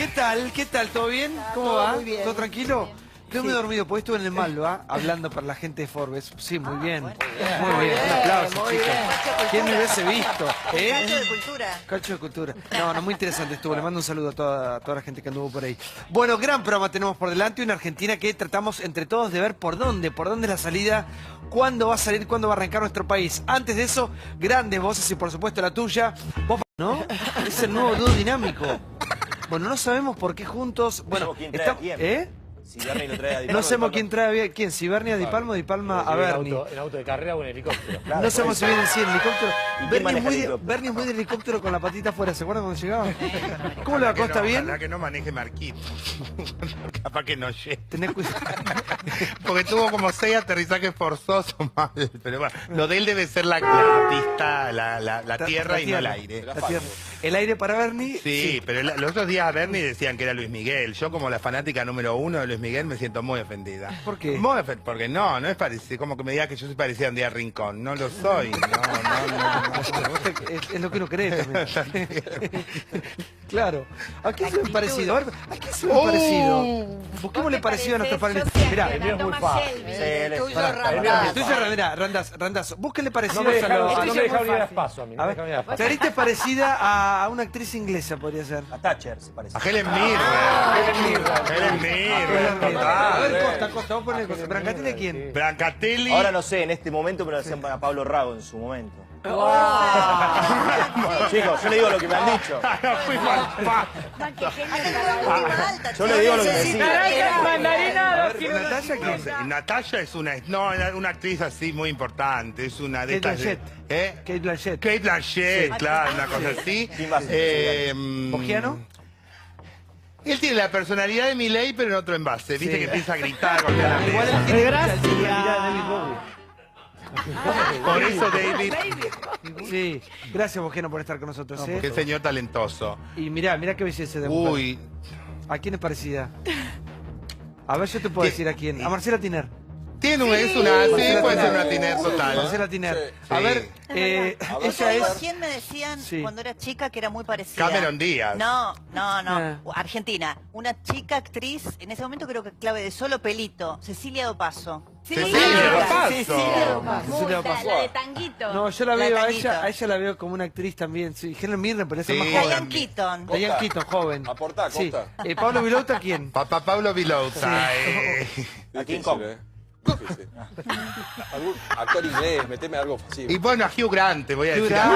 ¿Qué tal? ¿Qué tal? ¿Todo bien? ¿Cómo va? Muy bien. ¿Todo tranquilo? Estoy muy Sí. dormido, porque estuve en el Malva hablando para la gente de Forbes. Sí, muy bien. bueno. Muy bien. Un aplauso, Muy chicos. bien. ¿Quién me hubiese visto? Cacho de cultura. Cacho de cultura. No, muy interesante estuvo. Le mando un saludo a toda la gente que anduvo por ahí. Bueno, gran programa tenemos por delante. Una Argentina que tratamos entre todos de ver por dónde es la salida, cuándo va a salir, cuándo va a arrancar nuestro país. Antes de eso, grandes voces y por supuesto la tuya. Vos, ¿no? Es el nuevo dúo dinámico. Bueno, no sabemos por qué juntos. Bueno, quién trae a quién. ¿eh? Si Bernie lo trae a Di Palma, No sabemos Di quién trae a quién, si Bernie a Di Palma o Di Palma a Bernie. ¿En auto de carrera o en helicóptero? Claro, No sabemos si viene en helicóptero. ¿Y quién Bernie maneja el es helicóptero? Bernie es muy de helicóptero con la patita afuera, ¿se acuerdan cuando llegaba? ¿Cómo le va, Costa? ¿Bien? Ojalá que no maneje Marquito. Capaz que no llegue. Tenés cuidado. Porque tuvo como 6 aterrizajes forzosos mal. Pero bueno, lo de él debe ser la pista, la tierra y no el aire. La tierra. El aire para Bernie. Sí, pero los otros días a Bernie decían que era Luis Miguel. Yo, como la fanática número 1 de Luis Miguel, me siento muy ofendida. ¿Por qué? Porque no es parecido. Como que me diga que yo soy parecida a Andrea Rincón. No lo soy. Es lo que uno cree también. Claro. ¿A quién se ve parecido? A ver, ¿a quién se ve parecido? Busquémosle parecido a nuestro panelista. Mirá, El mío es muy fácil. él es- Tuyo, pará, Randazzo. estoy cerrado, mirá, Randazo. Búsquenle parecido No me a deja los... ni dar paso a mí. A ver, Clarita es parecida a una actriz inglesa, podría ser. A Thatcher se parece. A Helen Mirren. Helen Mirren. A total. ver, Costa, vos ponés Costa. ¿Brancatini quién? Brancatelli. Ahora no sé, en este momento, pero lo hacían para Pablo Rago en su momento. Chicos, yo le digo lo que me han dicho. Fui mal. Yo le digo lo que me decían. A ver, ¿Natalia quién? Natalia es una actriz así muy importante. Es una de Kate estas. Blanchett. ¿Eh? Kate Blanchett. Kate Blanchett, Sí. claro, una cosa así. ¿Quién va a ser? ¿Bogiano? Él tiene la personalidad de Milei, pero en otro envase. Viste Sí. que empieza a gritar contra la Igual mesa. él tiene mucha sensibilidad de David Por eso, David, Bowie. Sí, gracias Bogiano por estar con nosotros. ¿eh? qué señor talentoso. Y mirá qué belleza de mujer. Uy, ¿A quién es parecida? A ver, yo te puedo ¿Qué? decir a quién. A Marcela Tiner. sí, puede ser una tiner total. Marcela Tiner. Sí. A ver, ella es... ¿Quién me decían Sí. cuando era chica que era muy parecida? Cameron Díaz. No. Ah. Argentina. Una chica actriz, en ese momento creo que clave de solo pelito. Cecilia Dopaso. Cecilia Dopaso. Cecilia Dopaso. La de Tanguito. No, yo la La veo Tanguito. a ella la veo como una actriz también. Sí, Helen Mirren, pero esa es Sí. más Diane joven. Keaton. Diane Keaton, joven. Aportá, Sí. Costa. Pablo Vilauta, ¿quién? Papá Pablo Vilauta. A King Kong. Difícil. Algún actor inglés, meteme algo fácil. Y bueno, a Hugh Grant, te voy a decir. Grant.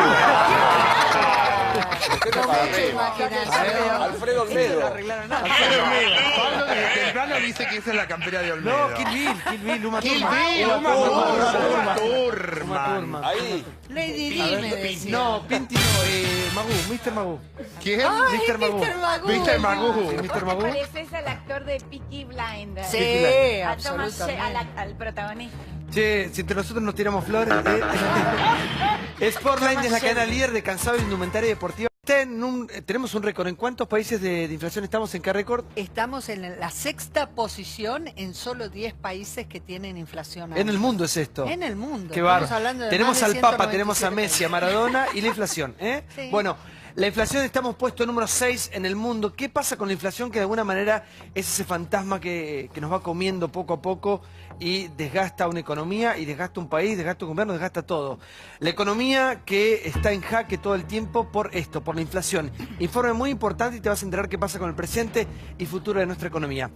Meteme para arriba. Alfredo Olmedo. Pablo desde temprano dice que esa es la campera de Olmedo. No, Kill Bill, Uma Kill Thurman. Bill, Uma Uma Thurman. Thurman. Ahí. Lady Di me decían. No, Pinti no, Magoo, Mr. Magoo. ¿Quién? Mr. Magoo. Mr. Magoo. Sí, Mr. Magoo. Pareces al actor de Peaky Blinders. Sí, A Thomas absolutamente. al protagonista. Che, si entre nosotros nos tiramos flores. Sportline es la cadena líder de calzado e indumentaria deportiva. Tenemos un récord. ¿En cuántos países de inflación estamos? ¿En qué récord? Estamos en la sexta posición en solo 10 países que tienen inflación alta. En el mundo es esto. En el mundo. Qué Estamos bárbaro. hablando de Tenemos más de al Papa, 197 tenemos a Messi, a Maradona y la inflación. Sí. Bueno, la inflación estamos puesto número 6 en el mundo. ¿Qué pasa con la inflación? Que de alguna manera es ese fantasma que nos va comiendo poco a poco y desgasta una economía y desgasta un país, desgasta un gobierno, desgasta todo. La economía que está en jaque todo el tiempo por esto, por la inflación. Informe muy importante y te vas a enterar qué pasa con el presente y futuro de nuestra economía.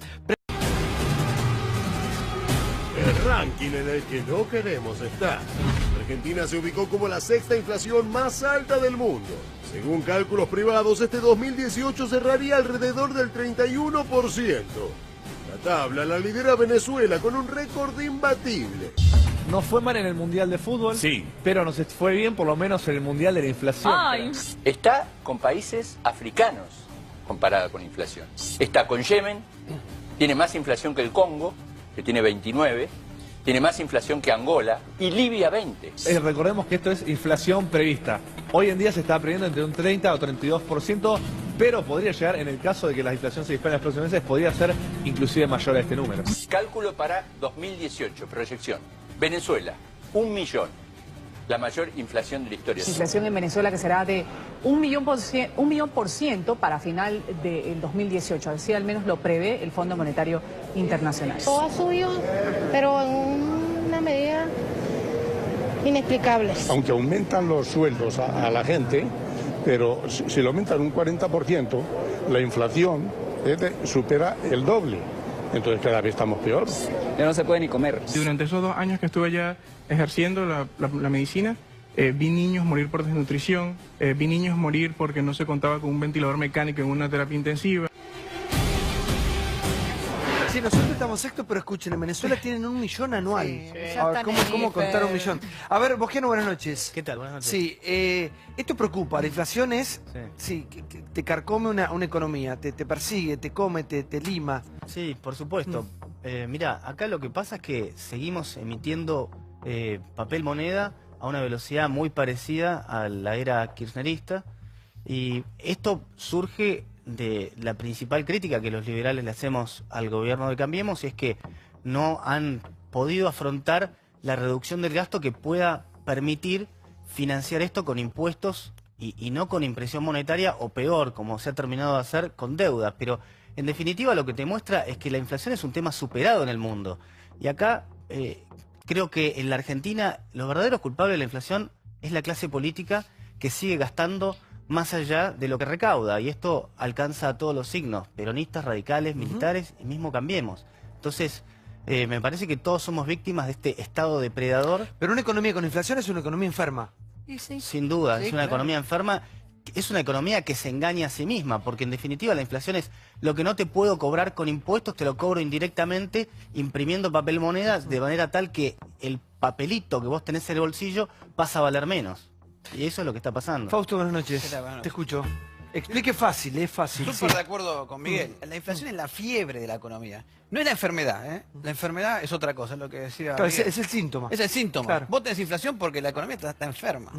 El ranking en el que no queremos estar. Argentina se ubicó como la sexta inflación más alta del mundo. Según cálculos privados, este 2018 cerraría alrededor del 31%. La tabla la lidera Venezuela con un récord imbatible. Nos fue mal en el Mundial de Fútbol, sí, pero nos fue bien por lo menos en el Mundial de la Inflación. Está con países africanos comparada con inflación. Está con Yemen, tiene más inflación que el Congo, que tiene 29, tiene más inflación que Angola y Libia 20. Recordemos que esto es inflación prevista. Hoy en día se está previendo entre un 30 o 32%, pero podría llegar, en el caso de que la inflación se dispare en los próximos meses, podría ser inclusive mayor a este número. Cálculo para 2018, proyección. Venezuela, 1 millón. la mayor inflación de la historia. Inflación en Venezuela que será de 1.000.000% para final del 2018. Así al menos lo prevé el Fondo Monetario Internacional. Todo ha subido, pero en una medida inexplicable. Aunque aumentan los sueldos a la gente, pero si lo aumentan un 40%, la inflación supera el doble. Entonces cada vez estamos peor. Ya no se puede ni comer. Durante esos 2 años que estuve allá ejerciendo la medicina, vi niños morir por desnutrición, vi niños morir porque no se contaba con un ventilador mecánico en una terapia intensiva. Sí, nosotros estamos sexto, pero escuchen, en Venezuela tienen 1 millón anual. A ver, ¿cómo contar 1 millón? A ver, Bosquiano, buenas noches. ¿Qué tal? Buenas noches. Sí, esto preocupa, la inflación es, que te carcome una economía, te persigue, te come, te lima. Sí, por supuesto. Mira, acá lo que pasa es que seguimos emitiendo papel moneda a una velocidad muy parecida a la era kirchnerista, y esto surge de la principal crítica que los liberales le hacemos al gobierno de Cambiemos, y es que no han podido afrontar la reducción del gasto que pueda permitir financiar esto con impuestos y no con impresión monetaria, o peor, como se ha terminado de hacer, con deuda. Pero en definitiva lo que te muestra es que la inflación es un tema superado en el mundo. Y acá creo que en la Argentina los verdaderos culpables de la inflación es la clase política, que sigue gastando más allá de lo que recauda, y esto alcanza a todos los signos, peronistas, radicales, militares y mismo Cambiemos. Entonces, me parece que todos somos víctimas de este estado depredador. Pero una economía con inflación es una economía enferma. Sin duda, es una economía enferma, es una economía que se engaña a sí misma, porque en definitiva la inflación es lo que no te puedo cobrar con impuestos, te lo cobro indirectamente, imprimiendo papel moneda, de manera tal que el papelito que vos tenés en el bolsillo pasa a valer menos. Y eso es lo que está pasando. Fausto, buenas noches. ¿Qué tal? Buenas noches. Te escucho. Explique fácil, es fácil. Súper de acuerdo con Miguel. La inflación es la fiebre de la economía. No es la enfermedad, ¿eh? La enfermedad es otra cosa, es lo que decía Claro, Miguel. es el síntoma. Es el síntoma. Claro. Vos tenés inflación porque la economía está enferma.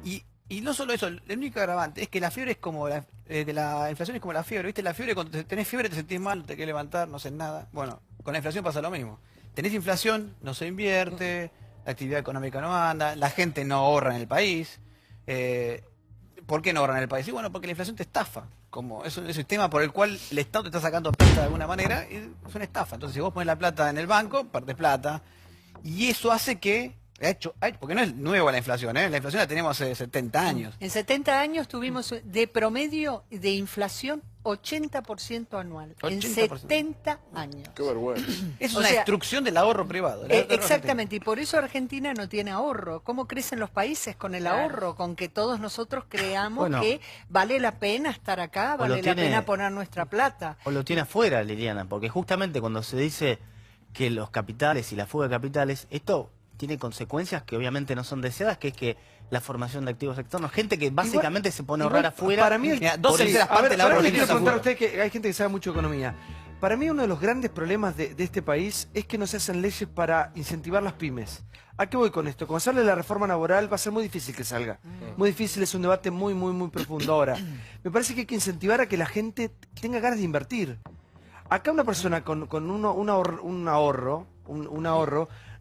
Y no solo eso, el único agravante es que la fiebre es como la inflación es como la fiebre, ¿viste? La fiebre, cuando tenés fiebre te sentís mal, no te querés levantar, no haces nada. Bueno, con la inflación pasa lo mismo. Tenés inflación, no se invierte, la actividad económica no anda, la gente no ahorra en el país. ¿Por qué no ahorran en el país? Y bueno, porque la inflación te estafa. Como es un sistema por el cual el Estado te está sacando plata de alguna manera, y es una estafa. Entonces, si vos pones la plata en el banco, perdés plata. Y eso hace que, porque no es nueva la inflación, ¿eh? La inflación la tenemos hace 70 años. En 70 años tuvimos de promedio de inflación 80% anual. 80%. En 70 años. Qué vergüenza. Es una destrucción del ahorro privado. Exactamente, y por eso Argentina no tiene ahorro. ¿Cómo crecen los países con el ahorro? Con que todos nosotros creamos que vale la pena estar acá, vale la pena poner nuestra plata. O lo tiene afuera, Liliana, porque justamente cuando se dice que los capitales y la fuga de capitales, esto tiene consecuencias que obviamente no son deseadas, que es que la formación de activos externos, gente que básicamente se pone a ahorrar afuera. Para mí, dos terceras partes de la ahorro. Le quiero preguntar a usted, que hay gente que sabe mucho de economía. Para mí uno de los grandes problemas de este país es que no se hacen leyes para incentivar las pymes. ¿A qué voy con esto? Cuando sale la reforma laboral va a ser muy difícil que salga. Muy difícil, es un debate muy profundo. Ahora, me parece que hay que incentivar a que la gente tenga ganas de invertir. Acá una persona con un ahorro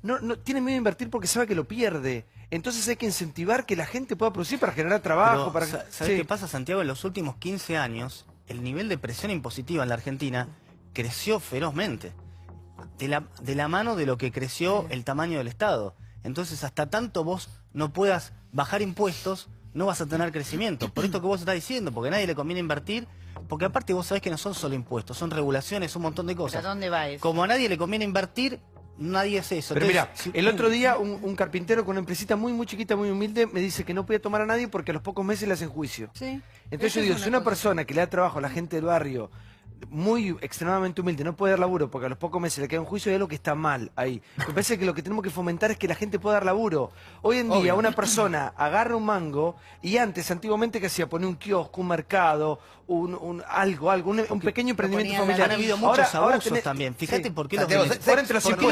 no tiene miedo de invertir porque sabe que lo pierde. Entonces hay que incentivar que la gente pueda producir para generar trabajo. ¿Sabes qué pasa, Santiago? En los últimos 15 años, el nivel de presión impositiva en la Argentina creció ferozmente. De la mano de lo que creció el tamaño del Estado. Entonces, hasta tanto vos no puedas bajar impuestos, no vas a tener crecimiento. Por esto que vos estás diciendo, porque a nadie le conviene invertir, porque aparte vos sabés que no son solo impuestos, son regulaciones, un montón de cosas. ¿Pero dónde va eso? Como a nadie le conviene invertir, nadie hace eso. Pero entonces, mira, el otro día un carpintero con una empresita muy chiquita, muy humilde, me dice que no puede tomar a nadie porque a los pocos meses le hacen juicio. Sí. Entonces yo digo, si una persona que le da trabajo a la gente del barrio, muy extremadamente humilde, no puede dar laburo porque a los pocos meses le queda un juicio, hay algo que está mal ahí. Me parece que lo que tenemos que fomentar es que la gente pueda dar laburo. Hoy en día una persona agarra un mango y antes, antiguamente, que hacía? Poner un kiosco, un mercado, un pequeño emprendimiento familiar. Han habido muchos abusos también. Fíjate por qué los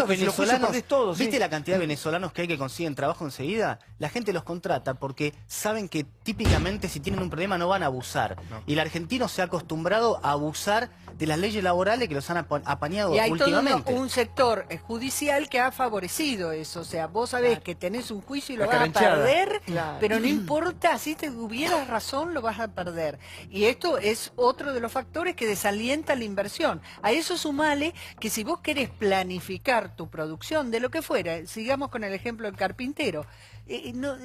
venezolanos, ¿viste la cantidad de venezolanos que hay que consiguen trabajo enseguida? La gente los contrata porque saben que típicamente si tienen un problema no van a abusar. Y el argentino se ha acostumbrado a abusar de las leyes laborales que los han apañado Y hay últimamente. todo un sector judicial que ha favorecido eso. O sea, vos sabés que tenés un juicio y lo La vas a caranchada. perder, Claro. pero no importa, si te hubieras razón, lo vas a perder. Y esto es otro de los factores que desalienta la inversión. A eso sumale que si vos querés planificar tu producción de lo que fuera, sigamos con el ejemplo del carpintero,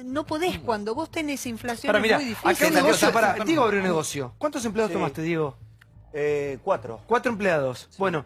no podés, cuando vos tenés inflación Para, es mira, muy acá difícil. un negocio, para, Diego abrió un negocio. ¿Cuántos empleados Sí. tomaste, Diego? 4. 4 empleados. Bueno,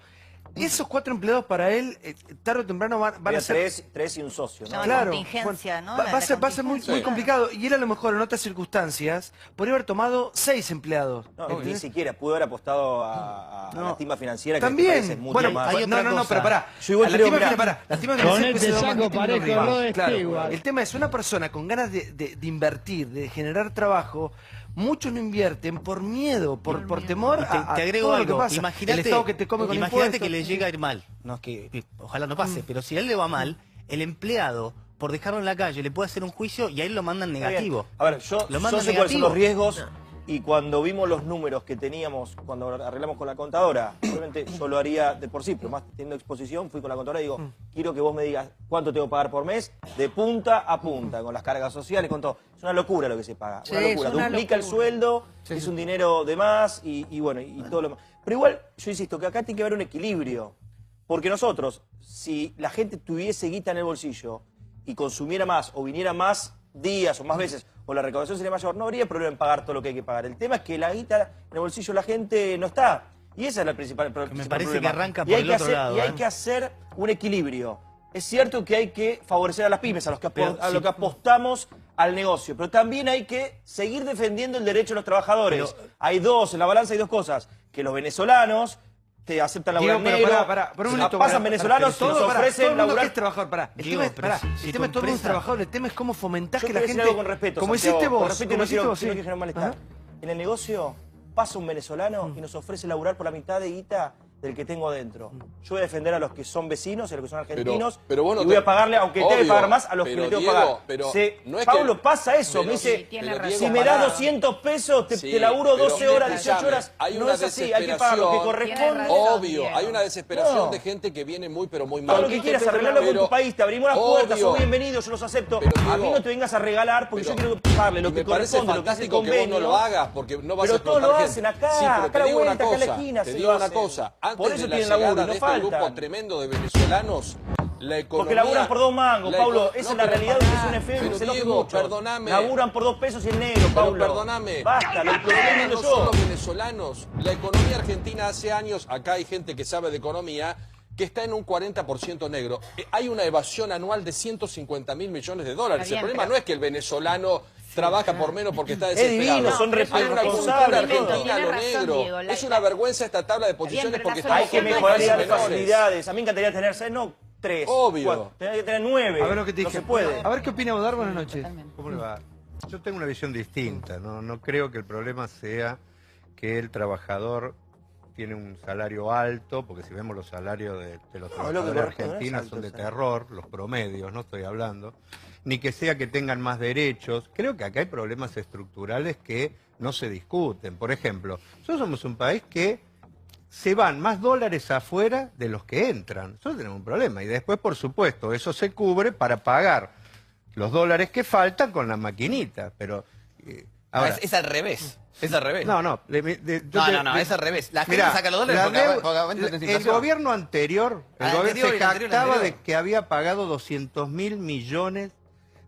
esos 4 empleados para él, tarde o temprano van a Había ser... tres y un socio, ¿no? No, Claro, contingencia, bueno, ¿no? va La a ser muy, Sí. muy complicado. Y él a lo mejor en otras circunstancias podría haber tomado 6 empleados. No, ¿entendés? ni siquiera pudo haber apostado a la timba financiera que También. me parece mucho Bueno, más. no, pero pará. Yo igual la creo, timba mirá, financiera, pará. La timba Con financiera este puede ser saco marketing parezco privado. Rod Claro. Stewart. El tema es, una persona con ganas de invertir, de generar trabajo, muchos no invierten por miedo, por temor Y a te agrego todo lo que algo, pasa. El Estado que te come con imagínate impuestos. que le llega a ir mal, no es que ojalá no pase, pero si a él le va mal, el empleado por dejarlo en la calle le puede hacer un juicio y a él lo mandan negativo. A ver, yo Lo sé mandan cuáles son negativo. los riesgos y cuando vimos los números que teníamos, cuando arreglamos con la contadora, obviamente yo lo haría de por sí, pero más teniendo exposición, fui con la contadora y digo, quiero que vos me digas cuánto tengo que pagar por mes, de punta a punta, con las cargas sociales, con todo. Es una locura lo que se paga, Sí, una locura. es una Duplica el locura. sueldo, es un dinero de más y bueno, y todo lo más. Pero igual, yo insisto, que acá tiene que haber un equilibrio. Porque nosotros, si la gente tuviese guita en el bolsillo y consumiera más o viniera más días o más veces o la recaudación sería mayor, no habría problema en pagar todo lo que hay que pagar. El tema es que la guita en el bolsillo de la gente no está. Y ese es el principal problema. Me parece que arranca Y por hay el que otro hacer- lado. Y hay que hacer un equilibrio. Es cierto que hay que favorecer a las pymes, a los que lo que apostamos al negocio, pero también hay que seguir defendiendo el derecho de los trabajadores. Hay dos, en la balanza hay dos cosas, que los venezolanos te aceptan laburar Diego, pero negro, pará, por un se minuto, la pasan pará, venezolanos y todo, nos pará, todo ofrecen el mundo laburar. que es trabajador, pará. El Diego, tema es, pero pará, si el tu tema es todo el mundo es empresa- trabajador, el tema es cómo fomentás Yo que la quiero decir gente, algo con respeto, como Santiago, hiciste con vos, respeto, como no hiciste quiero vos, sí. generar malestar. En el negocio pasa un venezolano y nos ofrece laburar por la mitad de guita del que tengo adentro. Yo voy a defender a los que son vecinos y a los que son argentinos pero vos no y voy te- a pagarle, aunque tenga que Obvio, pagar más, a los que pero le tengo que Diego, pagar. pero Se- no es Pablo, que- pasa eso, pero me dice, sí, tiene razón. si me Pará. das 200 pesos, te Sí, laburo pero 12 horas, 18 escuchame, horas. hay No una es así, hay que pagar lo que desesperación. corresponde. Obvio, hay una desesperación No. de gente que viene muy, pero muy mal. Todo lo que quieras, arreglarlo con tu país, te abrimos las puertas, Obvio. sos bienvenido, yo los acepto. Pero, A mí Diego, no te vengas a regalar porque pero- yo quiero pagarle lo Y que me parece corresponde, lo que hace el fantástico que vos no convenio. lo hagas, porque no vas a Pero todos explotar lo gente. hacen acá, Sí, pero acá a te la digo una vuelta, acá a la cosa, esquina te se digo lo una hacen. cosa. Por Antes eso de la tienen llegada laburo, de no este grupo faltan. tremendo de venezolanos, la economía... Porque laburan por 2 mangos, la Paulo. eco- Esa no, es la pero realidad pará, de que es un efecto, pero se enoja Diego, mucho. perdóname. Laburan por 2 pesos y en negro, Pero Paulo. perdóname. Basta, lo El problema entiendo no son yo. los venezolanos. La economía argentina hace años, acá hay gente que sabe de economía, que está en un 40% negro. Hay una evasión anual de 150.000 millones de dólares. Está bien, El problema pero- no es que el venezolano trabaja por menos porque está Es desesperado. divino, son Hay una cultura responsables, argentina a Tiene lo razón, negro. Diego, Es una vergüenza esta tabla de posiciones pero porque la estamos Hay que solución no mejorar y es darle menores. facilidades. A mí me encantaría tener 6, no 3. Obvio. Tener que tener 9. A ver lo que te No dije. se puede. A ver qué opina Bodar, buenas noches. ¿Cómo le va? Yo tengo una visión distinta, no creo que el problema sea que el trabajador tiene un salario alto, porque si vemos los salarios de los lo que trabajadores corresponde argentinos es alto son de el salario. terror, los promedios, no estoy hablando, ni que sea que tengan más derechos. Creo que acá hay problemas estructurales que no se discuten. Por ejemplo, nosotros somos un país que se van más dólares afuera de los que entran. Nosotros tenemos un problema. Y después, por supuesto, eso se cubre para pagar los dólares que faltan con la maquinita. Pero ahora, Es al revés. Es al revés. no, No, es al revés. La gente Mirá, saca los dólares la porque deu- porque aumenta la el inflación. gobierno anterior, Al se anterior y el anterior, jactaba el de anterior. que había pagado 200.000 millones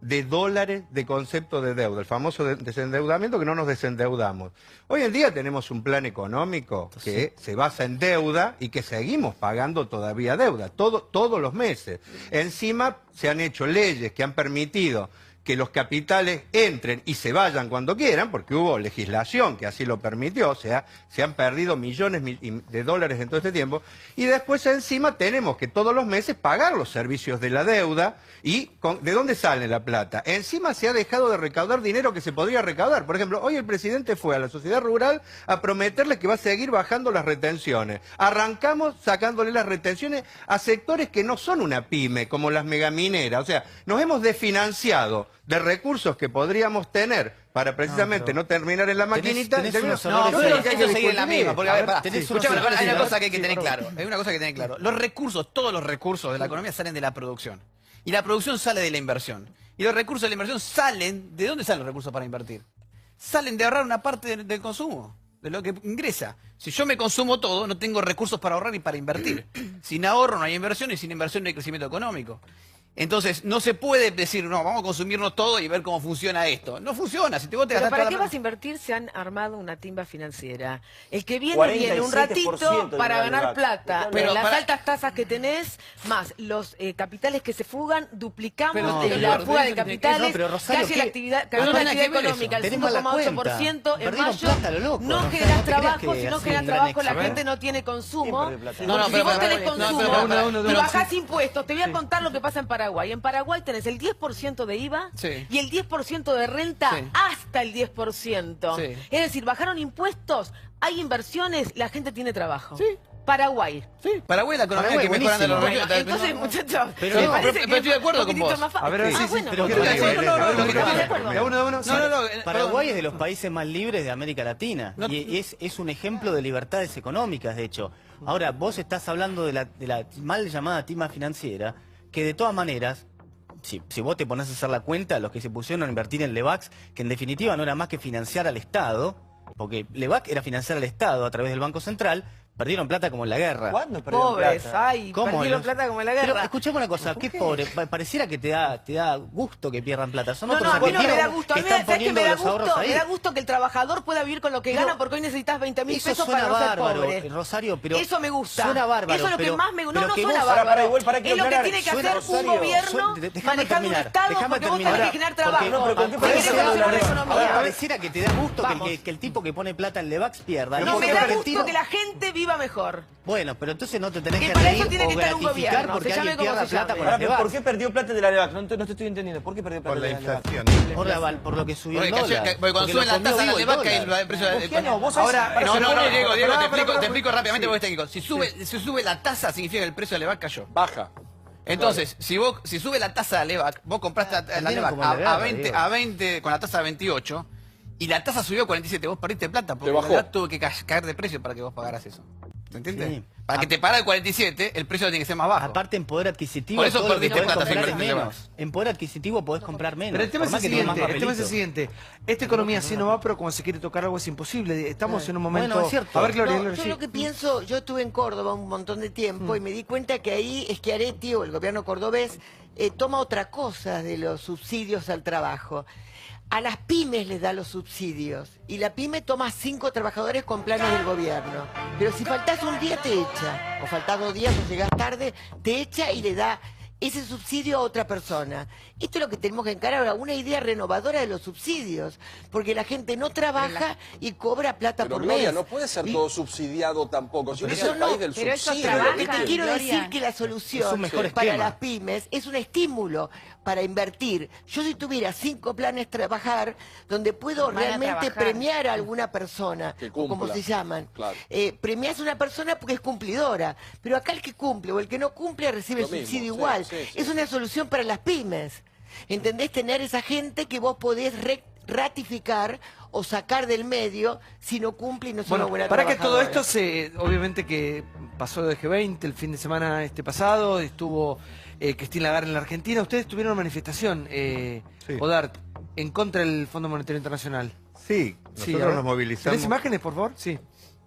de dólares de concepto de deuda, el famoso desendeudamiento, que no nos desendeudamos. Hoy en día tenemos un plan económico que se basa en deuda y que seguimos pagando todavía deuda, todos los meses. Encima se han hecho leyes que han permitido que los capitales entren y se vayan cuando quieran, porque hubo legislación que así lo permitió, o sea, se han perdido millones de dólares en todo este tiempo, y después encima tenemos que todos los meses pagar los servicios de la deuda, y ¿de dónde sale la plata? Encima se ha dejado de recaudar dinero que se podría recaudar. Por ejemplo, hoy el presidente fue a la sociedad rural a prometerles que va a seguir bajando las retenciones. Arrancamos sacándole las retenciones a sectores que no son una pyme, como las megamineras, o sea, nos hemos desfinanciado de recursos que podríamos tener para precisamente no terminar en la maquinita. Tenés unos errores ahí. Eso sigue en la misma. Porque, escuchame, hay una cosa que hay que tener claro. Hay una cosa que tener claro. Los recursos, todos los recursos de la economía salen de la producción. Y la producción sale de la inversión. Y los recursos de la inversión salen... ¿De dónde salen los recursos para invertir? Salen de ahorrar una parte del consumo, de lo que ingresa. Si yo me consumo todo, no tengo recursos para ahorrar y para invertir. Sin ahorro no hay inversión y sin inversión no hay crecimiento económico. Entonces, no se puede decir, no, vamos a consumirnos todo y ver cómo funciona esto. No funciona. Si te vos te Pero gastás ¿para toda qué la- vas a invertir si han armado una timba financiera? El que viene un ratito 47% para de ganar Levac. plata. Pero Las para- altas tasas que tenés, más los capitales que se fugan, duplicamos Pero no, la pero fuga de eso tiene que- capitales. no, pero Rosario, casi ¿qué? la actividad, No cayó la tiene nada actividad que ver eso. económica, el Tenés mala 5,8%. En Perdieron mayo plata, lo loco. no No, generás no te creas trabajo, que si no así generás un gran trabajo la éxito. gente no tiene consumo. No, no, Si pero vos para- tenés no, consumo pero- y bajás impuestos, te voy a contar lo que pasa en Paraguay. En Paraguay tenés el 10% de IVA Sí. y el 10% de renta Sí. hasta el 10%. Sí. Es decir, bajaron impuestos, hay inversiones, la gente tiene trabajo. Paraguay. Sí, Paraguay la economía Paraguay, que mejorando los Bueno, recursos. entonces, muchachos, Pero me no, parece pero que estoy de acuerdo un con poquitito vos. más fácil. A ver, sí, sí, bueno. pero ¿Qué ¿qué te te parece? parece? No, no, Pero lo que ¿qué te te parece? acuerdo. De uno, No, no, Paraguay es de los países más libres de América Latina No- y es un ejemplo de libertades económicas, de hecho. Ahora, vos estás hablando de la mal llamada timba financiera, que de todas maneras, si vos te ponés a hacer la cuenta, los que se pusieron a invertir en Levax, que en definitiva no era más que financiar al Estado, porque Levax era financiar al Estado a través del Banco Central, perdieron plata como en la guerra. ¿Cuándo perdieron Pobres, plata? ay, ¿Cómo? perdieron Los- plata como en la Pero guerra. escuchame una cosa, qué pobre, pareciera que te da gusto que pierdan plata. Son No, otros no, a mí no me argentinos da gusto. A que mí me da, están ¿sabes qué poniendo me da los ahorros gusto? ahí. Me da gusto que el trabajador pueda vivir con lo que Pero gana porque hoy necesitas 20.000 Eso pesos suena para no ser bárbaro, pobre. Rosario, pero Eso me gusta. suena bárbaro, Eso es lo que pero- más me gusta. pero No, que suena vos- bárbaro. igual, para que es lo que aclarar, tiene que suena, hacer un Rosario, gobierno déjame manejando un terminar, Estado déjame porque vos terminar. tenés que generar trabajo. No, pero ¿con qué Porque parece tenés que hablar hacer de- una Ahora economía. pareciera que te da gusto Vamos. que el tipo que pone plata en Levax pierda. No, Y me el da argentino- gusto que la gente viva mejor. Bueno, pero entonces no te tenés Que que para reír eso tiene o que estar un gratificar gobierno, porque se llame alguien como pierda se plata llame. con Pará, las pero ¿por Levax. qué perdió plata de la Levac? No te estoy entendiendo. ¿Por qué perdió plata Por la de la Levac? inflación. Por lo que subió el Porque dólar. cuando Porque suben lo la comió tasa de la vivo el Levac, cae dólar. el precio de ¿Por qué no? Vos sabés- Ahora, pará, no, se no, pone- Diego, pará, te explico rápidamente Sí. porque es técnico. Si sube la tasa, significa que el precio de Levac cayó. Baja. Entonces, si sube la tasa de Levac, vos compraste la Perdieron Levac como en la a guerra, 20, Diego. a 20, con la tasa de 28, y la tasa subió a 47, vos perdiste plata, porque bajó. la Levac tuvo que caer de precio para que vos pagaras eso. ¿Se entiende? Sí. Para que te pagara el 47, el precio tiene que ser más bajo. Aparte en poder adquisitivo, Por eso todo lo que perdiste podés plata, comprar si es invertís en menos. En poder adquisitivo podés comprar menos. Pero el tema por es más el que tengas más siguiente, el tema es el papelito. siguiente. Esta economía así no va, pero cuando se quiere tocar algo es imposible. Estamos en un momento... Bueno, es cierto. A ver, Gloria, No, Gloria, yo sí. lo que pienso, yo estuve en Córdoba un montón de tiempo y me di cuenta que ahí Schiaretti o el gobierno cordobés toma otra cosa de los subsidios al trabajo. A las pymes les da los subsidios y la pyme toma 5 trabajadores con planes del gobierno. Pero si faltás un día te echa, o faltás 2 días o llegás tarde, te echa y le da ese subsidio a otra persona. Esto es lo que tenemos que encarar ahora, una idea renovadora de los subsidios, porque la gente no trabaja y cobra plata Pero por Gloria, mes. no puede ser Y- todo subsidiado tampoco. Si no es Pero el no, país del pero eso subsidio. Pero lo que trabajan, te quiero Gloria. decir que la Es solución un mejor para esquema. las pymes es un estímulo para invertir. Yo si tuviera 5 planes trabajar, donde puedo Van a realmente trabajar. premiar a alguna persona, Que o como cumpla. se llaman. Claro. Premiás a una persona porque es cumplidora, pero acá el que cumple o el que no cumple recibe Lo el mismo, subsidio sí, igual. sí, sí. Es una solución para las pymes. ¿Entendés? Tener esa gente que vos podés ratificar o sacar del medio si no cumple y no es una Bueno, buena para que todo trabajadora. esto obviamente que pasó de G20 el fin de semana pasado, estuvo Christine Lagarde en la Argentina, ustedes tuvieron una manifestación, Odart, en contra del Fondo Monetario Internacional. Sí, Sí, nosotros a ver. nos movilizamos ¿Tenés imágenes, por favor? Sí.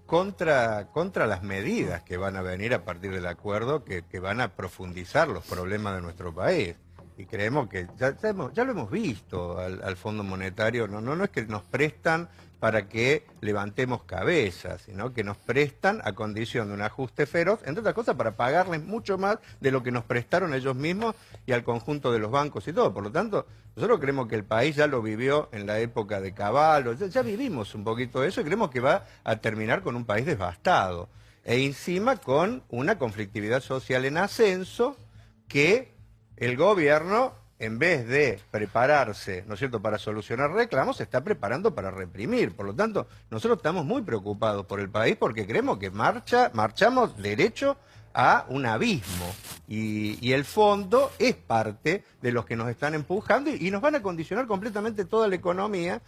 contra las medidas que van a venir a partir del acuerdo que van a profundizar los problemas de nuestro país. Y creemos que ya lo hemos visto al Fondo Monetario, no es que nos prestan para que levantemos cabezas, sino que nos prestan a condición de un ajuste feroz, entre otras cosas para pagarles mucho más de lo que nos prestaron ellos mismos y al conjunto de los bancos y todo. Por lo tanto, nosotros creemos que el país ya lo vivió en la época de Cavallo, ya vivimos un poquito eso y creemos que va a terminar con un país devastado. E encima con una conflictividad social en ascenso que el gobierno, en vez de prepararse, ¿no es cierto?, para solucionar reclamos, se está preparando para reprimir. Por lo tanto, nosotros estamos muy preocupados por el país porque creemos que marchamos derecho a un abismo. Y el fondo es parte de los que nos están empujando y nos van a condicionar completamente toda la economía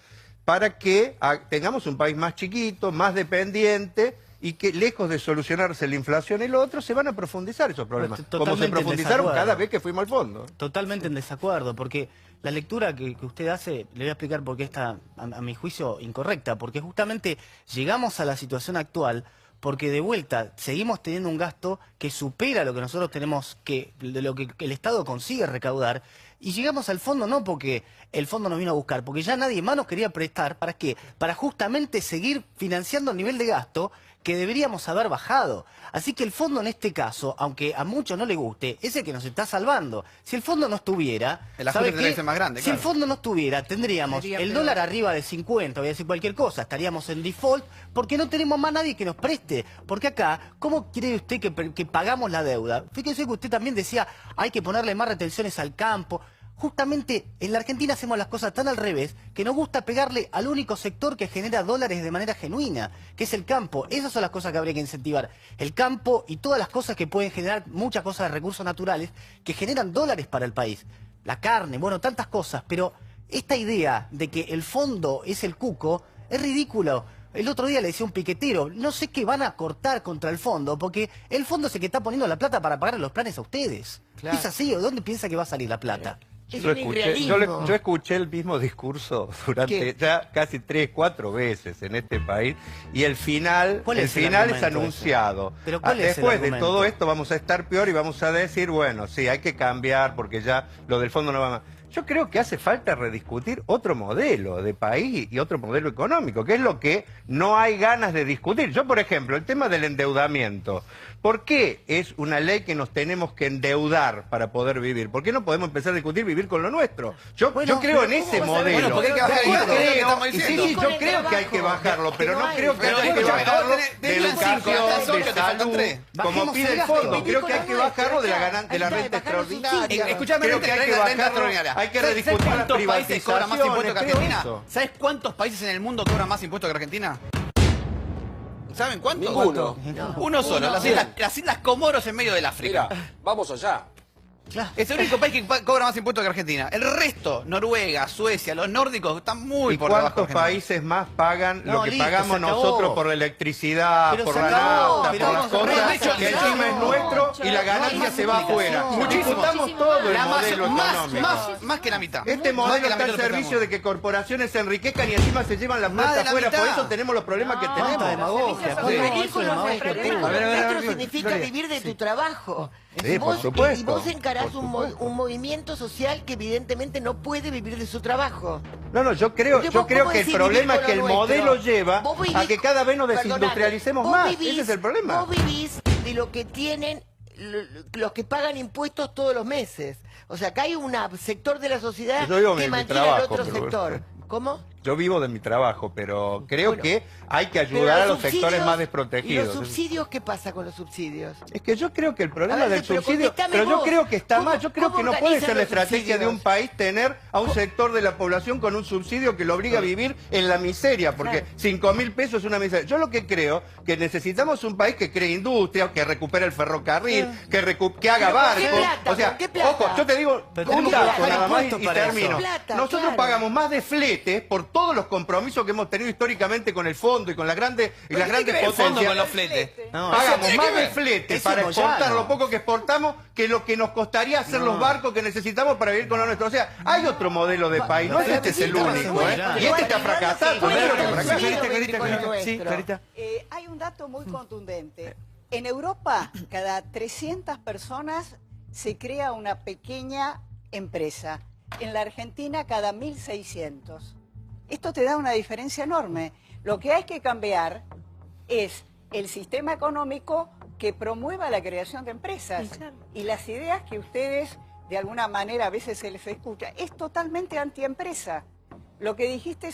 para que tengamos un país más chiquito, más dependiente, y que lejos de solucionarse la inflación y lo otro, se van a profundizar esos problemas, como se profundizaron cada vez que fuimos al fondo. Totalmente en desacuerdo, porque la lectura que usted hace, le voy a explicar por qué está, a mi juicio, incorrecta, porque justamente llegamos a la situación actual porque de vuelta seguimos teniendo un gasto que supera lo que nosotros tenemos de lo que el Estado consigue recaudar, y llegamos al fondo no porque el fondo nos vino a buscar, porque ya nadie más nos quería prestar. ¿Para qué? Para justamente seguir financiando el nivel de gasto que deberíamos haber bajado. Así que el fondo en este caso, aunque a muchos no les guste, es el que nos está salvando. Si el fondo no estuviera, el ajuste tendría que ser más grande, si claro. el fondo no estuviera, tendríamos el dólar arriba de 50, voy a decir cualquier cosa, estaríamos en default, porque no tenemos más nadie que nos preste. Porque acá, ¿cómo cree usted que pagamos la deuda? Fíjese que usted también decía, hay que ponerle más retenciones al campo. Justamente en la Argentina hacemos las cosas tan al revés que nos gusta pegarle al único sector que genera dólares de manera genuina, que es el campo. Esas son las cosas que habría que incentivar. El campo y todas las cosas que pueden generar muchas cosas de recursos naturales que generan dólares para el país. La carne, bueno, tantas cosas. Pero esta idea de que el fondo es el cuco es ridículo. El otro día le decía un piquetero, no sé qué van a cortar contra el fondo, porque el fondo es el que está poniendo la plata para pagar los planes a ustedes. Claro. ¿Es así? ¿O de dónde piensa que va a salir la plata? Yo escuché el mismo discurso durante ya casi 3, 4 veces en este país, y el final es anunciado. ¿Pero cuál es Después de todo esto vamos a estar peor y vamos a decir, bueno, sí, hay que cambiar porque ya lo del fondo no va más. Yo creo que hace falta rediscutir otro modelo de país y otro modelo económico, que es lo que no hay ganas de discutir. Yo, por ejemplo, el tema del endeudamiento. ¿Por qué es una ley que nos tenemos que endeudar para poder vivir? ¿Por qué no podemos empezar a discutir vivir con lo nuestro? Yo creo en ese modelo. Bueno, porque hay que bajar el sí, yo creo que hay que bajarlo, pero no creo que haya que bajarlo de educación, de salud, como pide el fondo. Creo que hay que bajarlo de la renta extraordinaria. Escuchame, creo que hay que bajarlo. Hay que rediscutir las países cobran más impuestos que Argentina? Eso. ¿Sabes cuántos países en el mundo cobran más impuestos que Argentina? ¿Saben cuántos? Ninguno. Uno solo, las Islas Comoros en medio del África. Mira, vamos allá. Es el único país que cobra más impuestos que Argentina. El resto, Noruega, Suecia, los nórdicos, están muy por debajo. ¿Cuántos países más pagan lo que pagamos nosotros por la electricidad, por la nafta, por las cosas que encima es nuestro y la ganancia se va afuera? Disfrutamos todo el modelo económico. Más que la mitad. Este modelo está al servicio de que corporaciones se enriquezcan y encima se llevan la plata afuera. Por eso tenemos los problemas que tenemos. Vivir con lo nuestro significa vivir de tu trabajo. Sí, por supuesto. Y vos encarás un movimiento social que evidentemente no puede vivir de su trabajo. No, yo creo que el problema es que el modelo lleva a que cada vez nos desindustrialicemos más. Ese es el problema. Vos vivís de lo que tienen los que pagan impuestos todos los meses. O sea, acá hay un sector de la sociedad que mantiene al otro sector. ¿Cómo? Yo vivo de mi trabajo, pero creo que hay que ayudar a los sectores más desprotegidos. ¿Y los subsidios? ¿Qué pasa con los subsidios? Es que yo creo que el problema del subsidio... Pero yo creo que está mal. Yo creo que no puede ser la estrategia de un país tener a un sector de la población con un subsidio que lo obliga a vivir en la miseria, porque 5.000 pesos es una miseria. Yo lo que creo que necesitamos un país que cree industria, que recupere el ferrocarril, que haga barcos. O sea, ojo, yo te digo un dato nada más y termino. Nosotros pagamos más de fletes por todos los compromisos que hemos tenido históricamente con el fondo y con las grandes potencias. Con los fletes. Pagamos más de flete para exportar lo poco que exportamos que lo que nos costaría hacer los barcos que necesitamos para vivir con lo nuestro. O sea, hay otro modelo de país, no este es el único, y este está fracasando. Hay un dato muy contundente. En Europa, cada 300 personas se crea una pequeña empresa. En la Argentina, cada 1.600. Esto te da una diferencia enorme. Lo que hay que cambiar es el sistema económico que promueva la creación de empresas. Sí, claro. Y las ideas que ustedes, de alguna manera, a veces se les escucha, es totalmente antiempresa. Lo que dijiste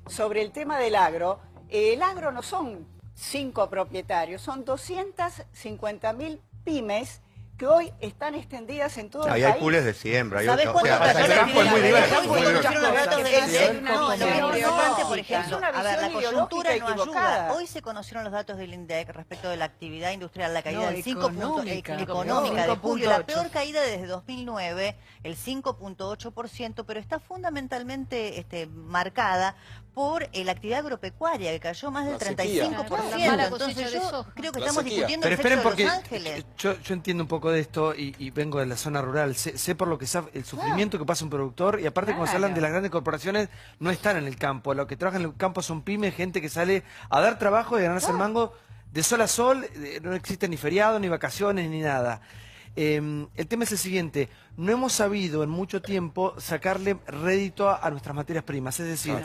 sobre el tema del agro, el agro no son 5 propietarios, son 250.000 pymes que hoy están extendidas en todo el Ahí país. hay pools de siembra. ¿Sabés cuántos el campo es muy diverso. Hoy se conocieron los datos del INDEC. No, lo que es preocupante, por Es ejemplo, una a ver, la visión coyuntura no ideológica ayuda. Hoy se conocieron los datos del INDEC respecto de la actividad industrial, la caída No, del 5.8%, económica de julio, la peor caída desde 2009, el 5.8%, pero está fundamentalmente marcada por la actividad agropecuaria, que cayó más del 35%. Entonces yo creo que estamos discutiendo el Pero esperen, sexo de porque Los Ángeles. yo entiendo un poco de esto y vengo de la zona rural. Sé por lo que el sufrimiento que pasa un productor, y aparte cuando se hablan de las grandes corporaciones, no están en el campo. Lo que trabajan en el campo son pymes, gente que sale a dar trabajo y a ganarse el mango de sol a sol. No existen ni feriados, ni vacaciones, ni nada. El tema es el siguiente: no hemos sabido en mucho tiempo sacarle rédito a nuestras materias primas, es decir,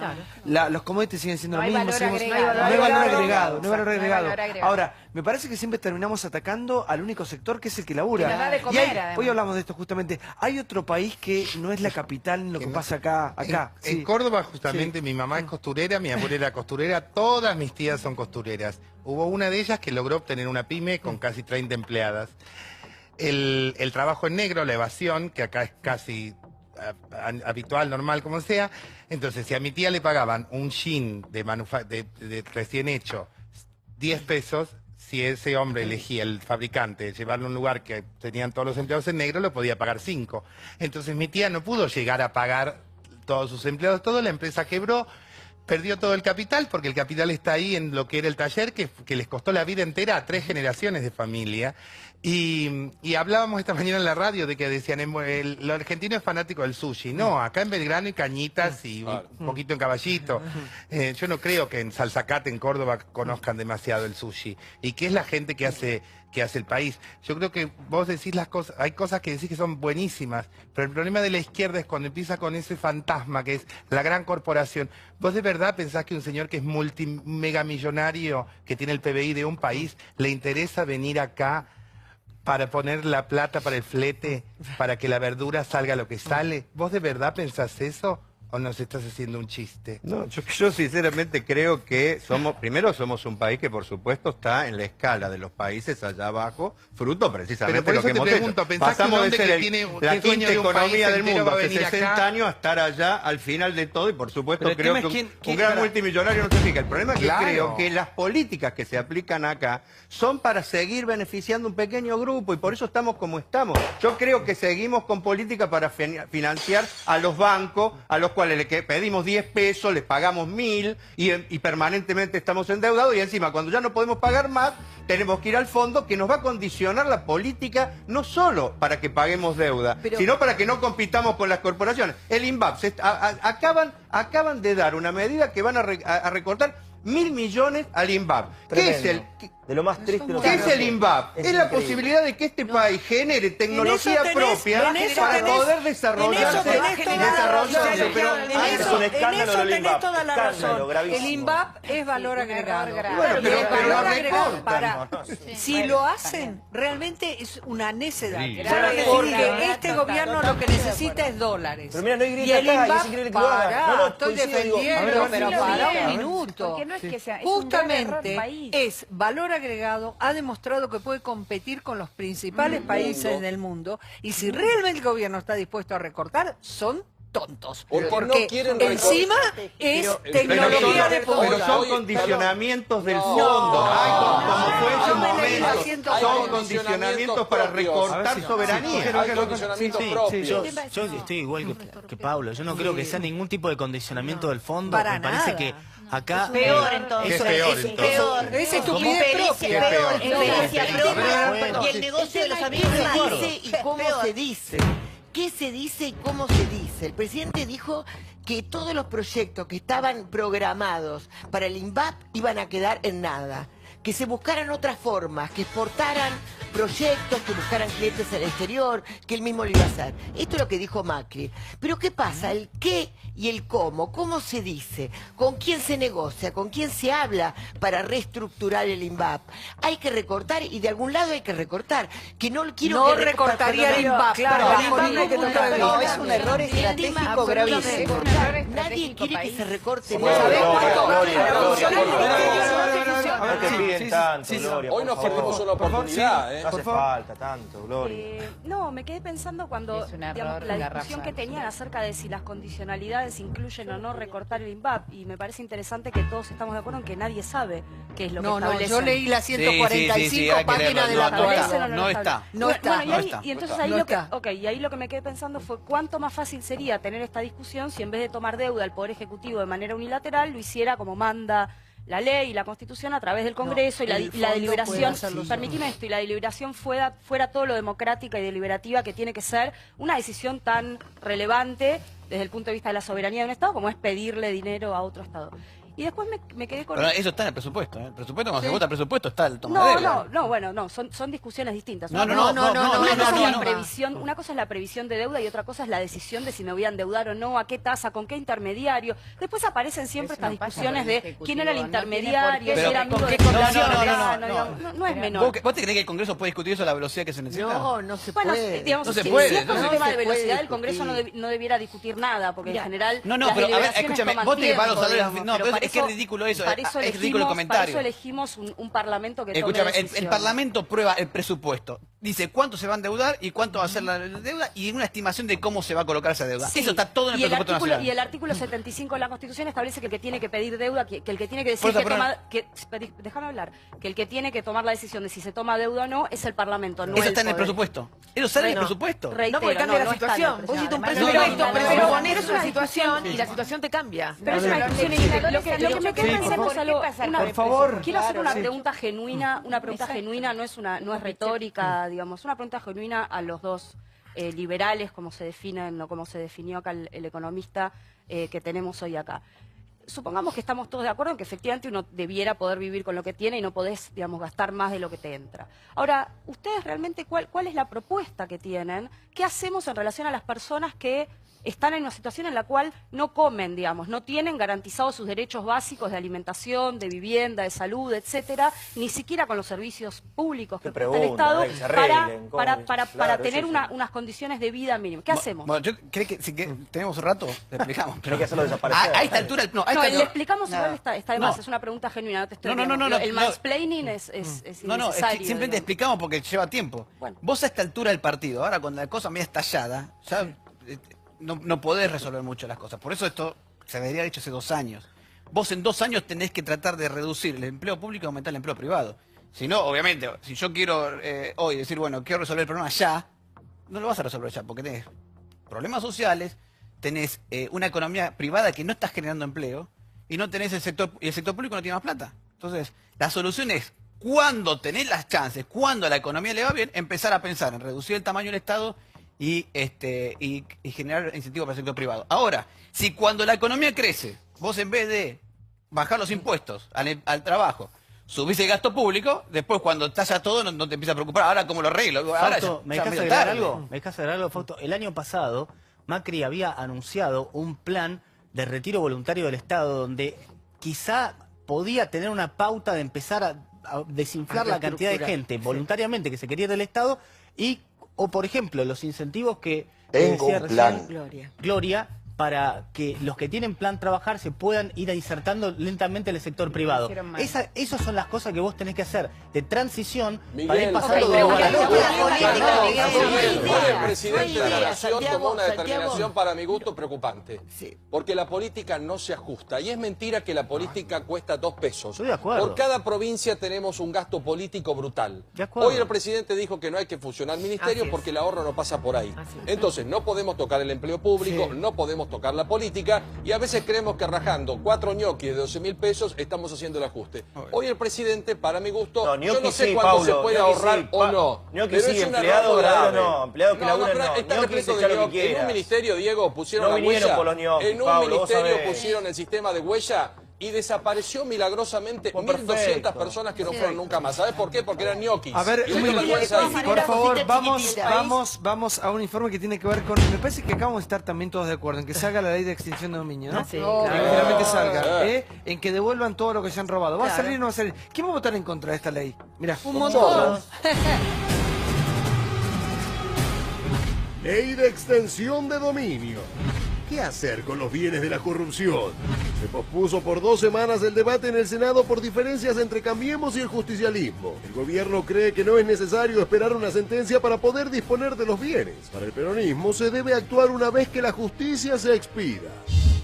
los commodities siguen siendo lo mismo, no hay valor agregado. Ahora, me parece que siempre terminamos atacando al único sector que es el que labura. Que nos da de comer, Hoy hablamos de esto justamente. Hay otro país que no es la capital en lo que pasa acá. En Córdoba justamente mi mamá es costurera, mi abuela era costurera, todas mis tías son costureras. Hubo una de ellas que logró obtener una pyme con casi 30 empleadas. El trabajo en negro, la evasión, que acá es casi habitual, normal, como sea. Entonces, si a mi tía le pagaban un jean de recién hecho 10 pesos, si ese hombre elegía, el fabricante, llevarlo a un lugar que tenían todos los empleados en negro, lo podía pagar 5. Entonces mi tía no pudo llegar a pagar todos sus empleados, todo, la empresa quebró. Perdió todo el capital, porque el capital está ahí en lo que era el taller, que les costó la vida entera a 3 generaciones de familia. Y hablábamos esta mañana en la radio de que decían, el argentino es fanático del sushi. No, acá en Belgrano hay cañitas y un poquito en Caballito. Yo no creo que en Salzacate, en Córdoba, conozcan demasiado el sushi. ¿Y qué es la gente que hace el país? Yo creo que vos decís las cosas, hay cosas que decís que son buenísimas, pero el problema de la izquierda es cuando empieza con ese fantasma que es la gran corporación. ¿Vos de verdad pensás que un señor que es megamillonario, que tiene el PBI de un país, le interesa venir acá para poner la plata para el flete, para que la verdura salga lo que sale? ¿Vos de verdad pensás eso? ¿O nos estás haciendo un chiste? No, yo sinceramente creo que primero somos un país que por supuesto está en la escala de los países allá abajo, fruto precisamente de lo que hemos hecho. Pasamos de ser la quinta economía del mundo hace 60 años a estar allá al final de todo, y por supuesto creo que un gran multimillonario no se fija. El problema es que creo que las políticas que se aplican acá son para seguir beneficiando un pequeño grupo, y por eso estamos como estamos. Yo creo que seguimos con políticas para financiar a los bancos, a los cuales le pedimos 10 pesos, les pagamos 1000 y permanentemente estamos endeudados, y encima cuando ya no podemos pagar más, tenemos que ir al fondo, que nos va a condicionar la política, no solo para que paguemos deuda, sino para que no compitamos con las corporaciones. El INVAP, acaban de dar una medida que van a recortar 1.000 millones al INVAP. ¿Qué es de lo más triste? ¿Qué es el INVAP? Es la posibilidad de que este país genere tecnología propia para poder desarrollarse. Pero es un escándalo del INVAP. El INVAP es valor agregado. Bueno, pero valor agregado si lo hacen, realmente es una necedad. Porque este gobierno lo que necesita es dólares. Pero mira, no hay Y grieta el acá, INVAP, es increíble que lo haga. estoy defendiendo, pero para un minuto. Porque no es que sea, es Justamente un gran error país. es valor agregado, ha demostrado que puede competir con los principales países del mundo, y si realmente el gobierno está dispuesto a recortar, son tontos. Porque no quieren encima es tecnología de punta. Pero son condicionamientos del fondo. Como fue en su momento. Son condicionamientos para recortar soberanía. Yo estoy igual que Pablo. Yo no creo que sea ningún tipo de condicionamiento del fondo. Para Me parece nada. que acá... Es peor, entonces. Es peor. Es estupidez propia. Experiencia propia. Y el negocio de los amigos dice y cómo se dice. ¿Qué se dice y cómo se dice? El presidente dijo que todos los proyectos que estaban programados para el INVAP iban a quedar en nada. Que se buscaran otras formas, que exportaran proyectos, que buscaran clientes en el exterior, que él mismo lo iba a hacer. Esto es lo que dijo Macri. Pero ¿qué pasa? El qué y el cómo se dice, con quién se negocia, con quién se habla para reestructurar el INVAP. Hay que recortar y de algún lado hay que recortar. Que no quiero No recortaría el INVAP. No, es un error estratégico gravísimo. Nadie quiere que se recorte Gloria, nada. Gloria, Gloria, por favor. piden tanto, Gloria. Hoy nos por favor. perdimos una oportunidad, No hace falta tanto, Gloria. No, me quedé pensando cuando Es un error digamos, la discusión garrafal. que tenían acerca de si las condicionalidades incluyen o no recortar el INVAP, y me parece interesante que todos estamos de acuerdo en que nadie sabe qué es lo que establecen. yo leí las 145 hay que páginas de leerlo. la ¿Establecen cuota. o No lo está. establecen? No está. Bueno, y, No ahí, está. y entonces No ahí, lo que, está. y ahí lo que me quedé pensando fue cuánto más fácil sería tener esta discusión si en vez de tomar deuda el Poder Ejecutivo de manera unilateral lo hiciera como manda la ley y la Constitución a través del Congreso, y la el fondo deliberación, puede hacerlo permitime esto, y la deliberación fuera todo lo democrática y deliberativa que tiene que ser una decisión tan relevante desde el punto de vista de la soberanía de un Estado como es pedirle dinero a otro Estado. Y después me quedé con... Pero eso está en el presupuesto. El presupuesto, cuando se vota el presupuesto, está el toma No, de deuda. bueno, son discusiones distintas. No, Una cosa es la previsión de deuda y otra cosa es la decisión de si me voy a endeudar o no, a qué tasa, con qué intermediario. Después aparecen siempre Eso estas no pasa discusiones por el de quién era el Ejecutivo, no tiene intermediario, por si qué. era amigo ¿Con de qué fulano, condiciones? no es menor. ¿Vos te crees que el Congreso puede discutir eso a la velocidad que se necesita? No se Bueno, puede. digamos, No se si puede, es por un no tema se de puede velocidad, el Congreso discutir. no debiera discutir nada, porque en general No, las pero a ver, deliberaciones escúchame, toman vos tenés que pagar los tiempo, salarios. digamos, No, pero para es que es ridículo eso. Para eso Es ridículo el comentario. Para eso elegimos un parlamento que tome Escúchame, el decisiones. Parlamento prueba el presupuesto. Dice cuánto se va a endeudar y cuánto va a ser la deuda y una estimación de cómo se va a colocar esa deuda. Sí. Eso está todo en el Y presupuesto nacional. Y el artículo 75 de la Constitución establece que el que tiene que pedir deuda, que el que tiene que Por decir eso, que pero- toma... déjame hablar. Que el que tiene que tomar la decisión de si se toma deuda o no es el Parlamento, no Eso el está en el Poder. presupuesto. Eso sale en el No. presupuesto. Reitero, No, porque cambia la está en el situación. Vos presupuesto. hiciste un Además, presupuesto, no, pero pero pones es una una situación discusión. y la situación te cambia. Pero es una discusión y lo que me queda pensando es algo... Por favor. Quiero hacer una Sí. pregunta genuina, genuina, no es retórica, digamos, una pregunta genuina a los dos liberales, como se definen o como se definió acá el economista que tenemos hoy acá. Supongamos que estamos todos de acuerdo en que efectivamente uno debiera poder vivir con lo que tiene y no podés, digamos, gastar más de lo que te entra. Ahora, ustedes realmente, ¿cuál es la propuesta que tienen? ¿Qué hacemos en relación a las personas que están en una situación en la cual no comen, digamos, no tienen garantizados sus derechos básicos de alimentación, de vivienda, de salud, etcétera, ni siquiera con los servicios públicos que presta el Estado que se arreglen, para claro, tener eso sí. unas condiciones de vida mínimas? ¿Qué hacemos? Bueno, yo creo que si tenemos un rato, le explicamos. Hay que hacerlo desaparecer. A esta altura, no, a esta No, el altura- explicamos igual No. está de más, No. es una pregunta genuina, no te estoy No, digamos, el no. mansplaining es No, no, es que innecesario, simplemente digamos. explicamos porque lleva tiempo. Vos a esta altura del partido, ahora cuando la cosa media estallada, ya no podés resolver mucho las cosas. Por eso esto se debería haber hecho hace 2 años. Vos en 2 años tenés que tratar de reducir el empleo público y aumentar el empleo privado. Si no, obviamente, si yo quiero hoy decir, bueno, quiero resolver el problema ya, no lo vas a resolver ya, porque tenés problemas sociales, tenés una economía privada que no está generando empleo y no tenés el sector público no tiene más plata. Entonces, la solución es, cuando tenés las chances, cuando a la economía le va bien, empezar a pensar en reducir el tamaño del Estado y generar incentivos para el sector privado. Ahora, si cuando la economía crece, vos en vez de bajar los impuestos al trabajo, subís el gasto público, después cuando estalla todo no te empieza a preocupar, ahora cómo lo arreglo. Ahora Fausto, ¿me ya dejas medio agregar tarde. algo? ¿Me dejas agregar algo, Fausto? El año pasado, Macri había anunciado un plan de retiro voluntario del Estado donde quizá podía tener una pauta de empezar a desinflar la cantidad de gente voluntariamente que se quería ir del Estado o por ejemplo, los incentivos que Tengo decía un plan. recién Gloria, para que los que tienen plan trabajar se puedan ir insertando lentamente en el sector privado. dijeron mal. Esas son las cosas que vos tenés que hacer de transición Miguel, para ir pasando ok, de lugar a Miguel, otro. Hoy el presidente de la Nación tomó una Santiago. determinación para mi gusto preocupante. Porque la política no se ajusta. Y es mentira que la política cuesta 2 pesos. Estoy de acuerdo. Por cada provincia tenemos un gasto político brutal. De acuerdo. Hoy el presidente dijo que no hay que fusionar ministerios Así es. porque el ahorro no pasa por ahí. Entonces no podemos tocar el empleo público, no podemos tocar la política y a veces creemos que rajando 4 ñoquis de 12.000 pesos estamos haciendo el ajuste. Hoy el presidente, para mi gusto, yo no ñoquis sé sí, cuánto Paulo, se puede ñoquis ahorrar sí, o no. ñoquis pero sí, es un empleado error grave. verdadero no, empleado que laburan pero no. está Ñoquis repleto echá de lo que ñoquis. En un quieras. ministerio, Diego, pusieron No la vinieron huella. por los ñoquis, En un Pablo, vos ministerio sabés. pusieron el sistema de huella y desapareció milagrosamente Pues 1.200 perfecto. personas que no fueron nunca más. ¿Sabes por qué? Porque eran ñoquis. A ver, Y un les dio minuto. vergüenza ahí. Por favor, chiquitita. vamos a un informe que tiene que ver con... Me parece que acá vamos a estar también todos de acuerdo en que salga la ley de extinción de dominio, ¿no? Sí, Que claro. finalmente salga, en que devuelvan todo lo que se han robado. ¿Va a Claro. salir o no va a salir? ¿Quién va a votar en contra de esta ley? Mirá. Un montón. Ley de extensión de dominio. ¿qué hacer con los bienes de la corrupción? Se pospuso por 2 semanas el debate en el Senado por diferencias entre Cambiemos y el justicialismo. El gobierno cree que no es necesario esperar una sentencia para poder disponer de los bienes. Para el peronismo se debe actuar una vez que la justicia se expida.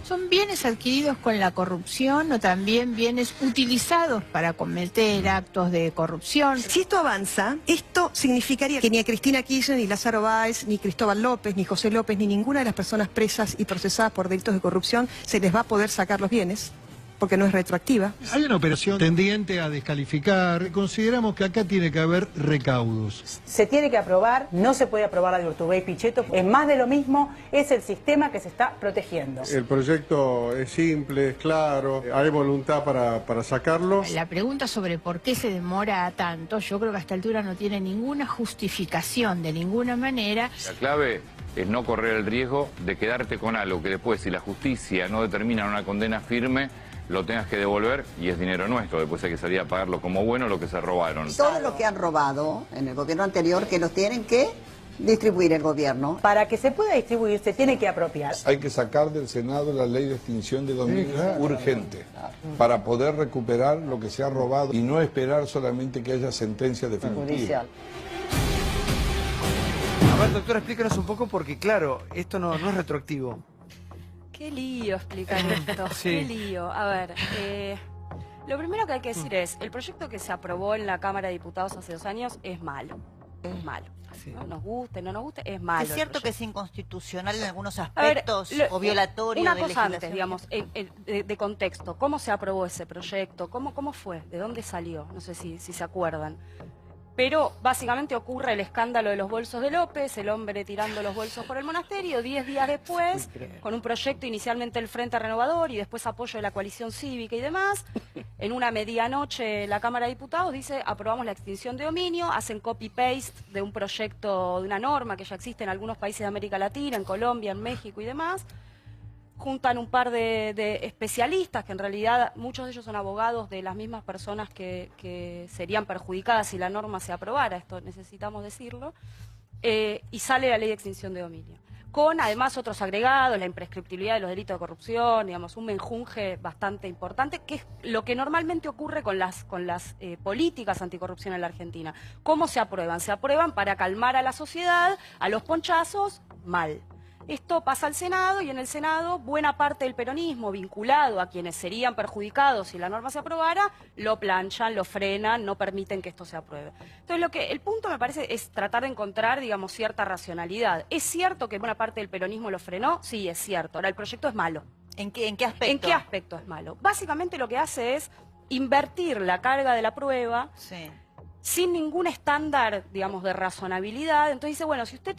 ¿Son bienes adquiridos con la corrupción o también bienes utilizados para cometer actos de corrupción? Si esto avanza, esto significaría que ni a Cristina Kirchner, ni Lázaro Báez, ni Cristóbal López, ni José López, ni ninguna de las personas presas y procesadas por delitos de corrupción se les va a poder sacar los bienes, porque no es retroactiva. Hay una operación tendiente a descalificar. Consideramos que acá tiene que haber recaudos. Se tiene que aprobar, no se puede aprobar la de Urtubey Pichetto, es más de lo mismo, es el sistema que se está protegiendo. El proyecto es simple, es claro, hay voluntad para sacarlo. La pregunta sobre por qué se demora tanto, yo creo que a esta altura no tiene ninguna justificación de ninguna manera. La clave es no correr el riesgo de quedarte con algo que después, si la justicia no determina una condena firme, lo tengas que devolver y es dinero nuestro. Después hay que salir a pagarlo como bueno lo que se robaron. Todo lo que han robado en el gobierno anterior, que los tienen que distribuir el gobierno. Para que se pueda distribuir se tiene que apropiar. Hay que sacar del Senado la ley de extinción de dominio urgente para poder recuperar lo que se ha robado y no esperar solamente que haya sentencia definitiva. A ver, doctora, explícanos un poco porque, claro, esto no es retroactivo. Qué lío explicar esto, Sí. qué lío. A ver, lo primero que hay que decir es, el proyecto que se aprobó en la Cámara de Diputados hace 2 años es malo, es malo. ¿No? Nos guste, no nos guste, es malo. Es cierto que es inconstitucional en algunos A ver, aspectos o violatorio una de cosa antes, legislación. digamos, de contexto. ¿Cómo se aprobó ese proyecto? ¿Cómo fue? ¿De dónde salió? No sé si se acuerdan. Pero básicamente ocurre el escándalo de los bolsos de López, el hombre tirando los bolsos por el monasterio, 10 días después, con un proyecto inicialmente del Frente Renovador y después apoyo de la coalición cívica y demás. En una medianoche la Cámara de Diputados dice, aprobamos la extinción de dominio, hacen copy-paste de un proyecto, de una norma que ya existe en algunos países de América Latina, en Colombia, en México y demás. Juntan un par de especialistas, que en realidad muchos de ellos son abogados de las mismas personas que serían perjudicadas si la norma se aprobara, esto necesitamos decirlo, y sale la ley de extinción de dominio. Con además otros agregados, la imprescriptibilidad de los delitos de corrupción, digamos, un menjunje bastante importante, que es lo que normalmente ocurre con las políticas anticorrupción en la Argentina. ¿Cómo se aprueban? Se aprueban para calmar a la sociedad, a los ponchazos, mal. Esto pasa al Senado y en el Senado buena parte del peronismo vinculado a quienes serían perjudicados si la norma se aprobara, lo planchan, lo frenan, no permiten que esto se apruebe. Entonces el punto me parece es tratar de encontrar, digamos, cierta racionalidad. ¿Es cierto que buena parte del peronismo lo frenó? Sí, es cierto. Ahora el proyecto es malo. ¿En qué aspecto? ¿En qué aspecto es malo? Básicamente lo que hace es invertir la carga de la prueba. Sí. Sin ningún estándar, digamos, de razonabilidad. Entonces dice, bueno, si usted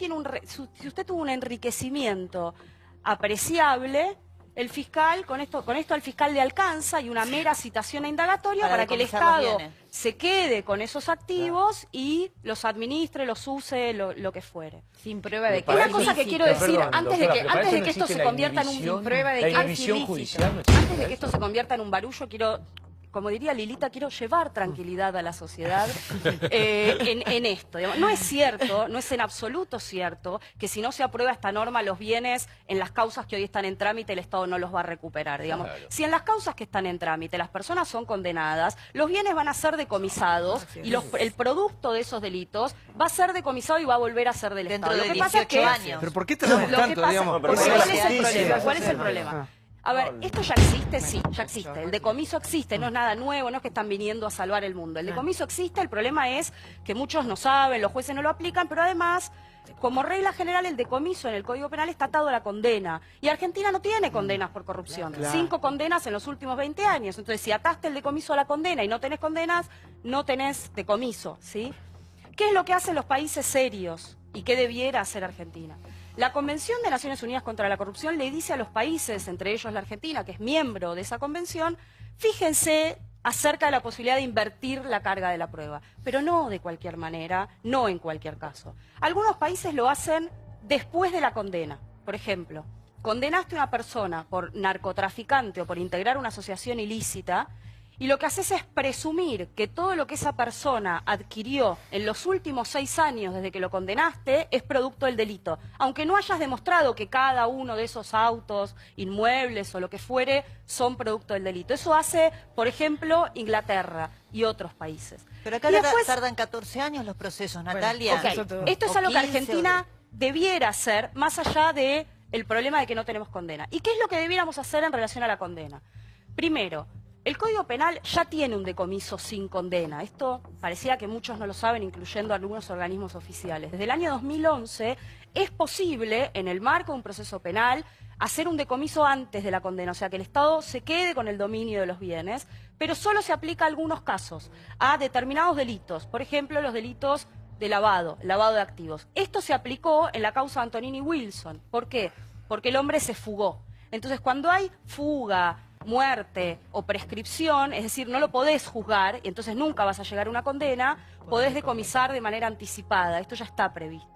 tuvo un enriquecimiento apreciable, el fiscal, con esto al fiscal le alcanza y una mera citación a indagatoria para que el Estado se quede con esos activos y los administre, los use, lo que fuere. Sin prueba de que Una cosa que quiero decir, antes de que esto se convierta en un... Sin prueba de que es ilícito. Antes de que esto se convierta en un barullo, quiero... Como diría Lilita, quiero llevar tranquilidad a la sociedad en esto. Digamos. No es cierto, no es en absoluto cierto que si no se aprueba esta norma, los bienes en las causas que hoy están en trámite, el Estado no los va a recuperar. Digamos. Claro. Si en las causas que están en trámite las personas son condenadas, los bienes van a ser decomisados y el producto de esos delitos va a ser decomisado y va a volver a ser del Estado. Dentro de 18 años. ¿Pero por qué tenemos tanto, digamos? ¿Cuál es el problema? ¿Cuál es el problema? A ver, ¿esto ya existe? Sí, ya existe. El decomiso existe, no es nada nuevo, no es que están viniendo a salvar el mundo. El decomiso existe, el problema es que muchos no saben, los jueces no lo aplican, pero además, como regla general, el decomiso en el Código Penal está atado a la condena. Y Argentina no tiene condenas por corrupción. Claro. 5 condenas en los últimos 20 años. Entonces, si ataste el decomiso a la condena y no tenés condenas, no tenés decomiso, ¿sí? ¿Qué es lo que hacen los países serios y qué debiera hacer Argentina? La Convención de Naciones Unidas contra la Corrupción le dice a los países, entre ellos la Argentina, que es miembro de esa convención, fíjense acerca de la posibilidad de invertir la carga de la prueba, pero no de cualquier manera, no en cualquier caso. Algunos países lo hacen después de la condena. Por ejemplo, condenaste a una persona por narcotraficante o por integrar una asociación ilícita Y lo que haces es presumir que todo lo que esa persona adquirió en los últimos 6 años desde que lo condenaste es producto del delito. Aunque no hayas demostrado que cada uno de esos autos, inmuebles o lo que fuere son producto del delito. Eso hace, por ejemplo, Inglaterra y otros países. Pero acá Y después, tardan 14 años los procesos, Natalia. ok, esto es algo que Argentina debiera hacer más allá de el problema de que no tenemos condena. ¿Y qué es lo que debiéramos hacer en relación a la condena? Primero, el Código Penal ya tiene un decomiso sin condena. Esto parecía que muchos no lo saben, incluyendo algunos organismos oficiales. Desde el año 2011 es posible, en el marco de un proceso penal, hacer un decomiso antes de la condena, o sea, que el Estado se quede con el dominio de los bienes, pero solo se aplica a algunos casos, a determinados delitos, por ejemplo, los delitos de lavado de activos. Esto se aplicó en la causa Antonini Wilson. ¿Por qué? Porque el hombre se fugó. Entonces, cuando hay fuga, muerte o prescripción, es decir, no lo podés juzgar y entonces nunca vas a llegar a una condena, podés decomisar de manera anticipada. Esto ya está previsto.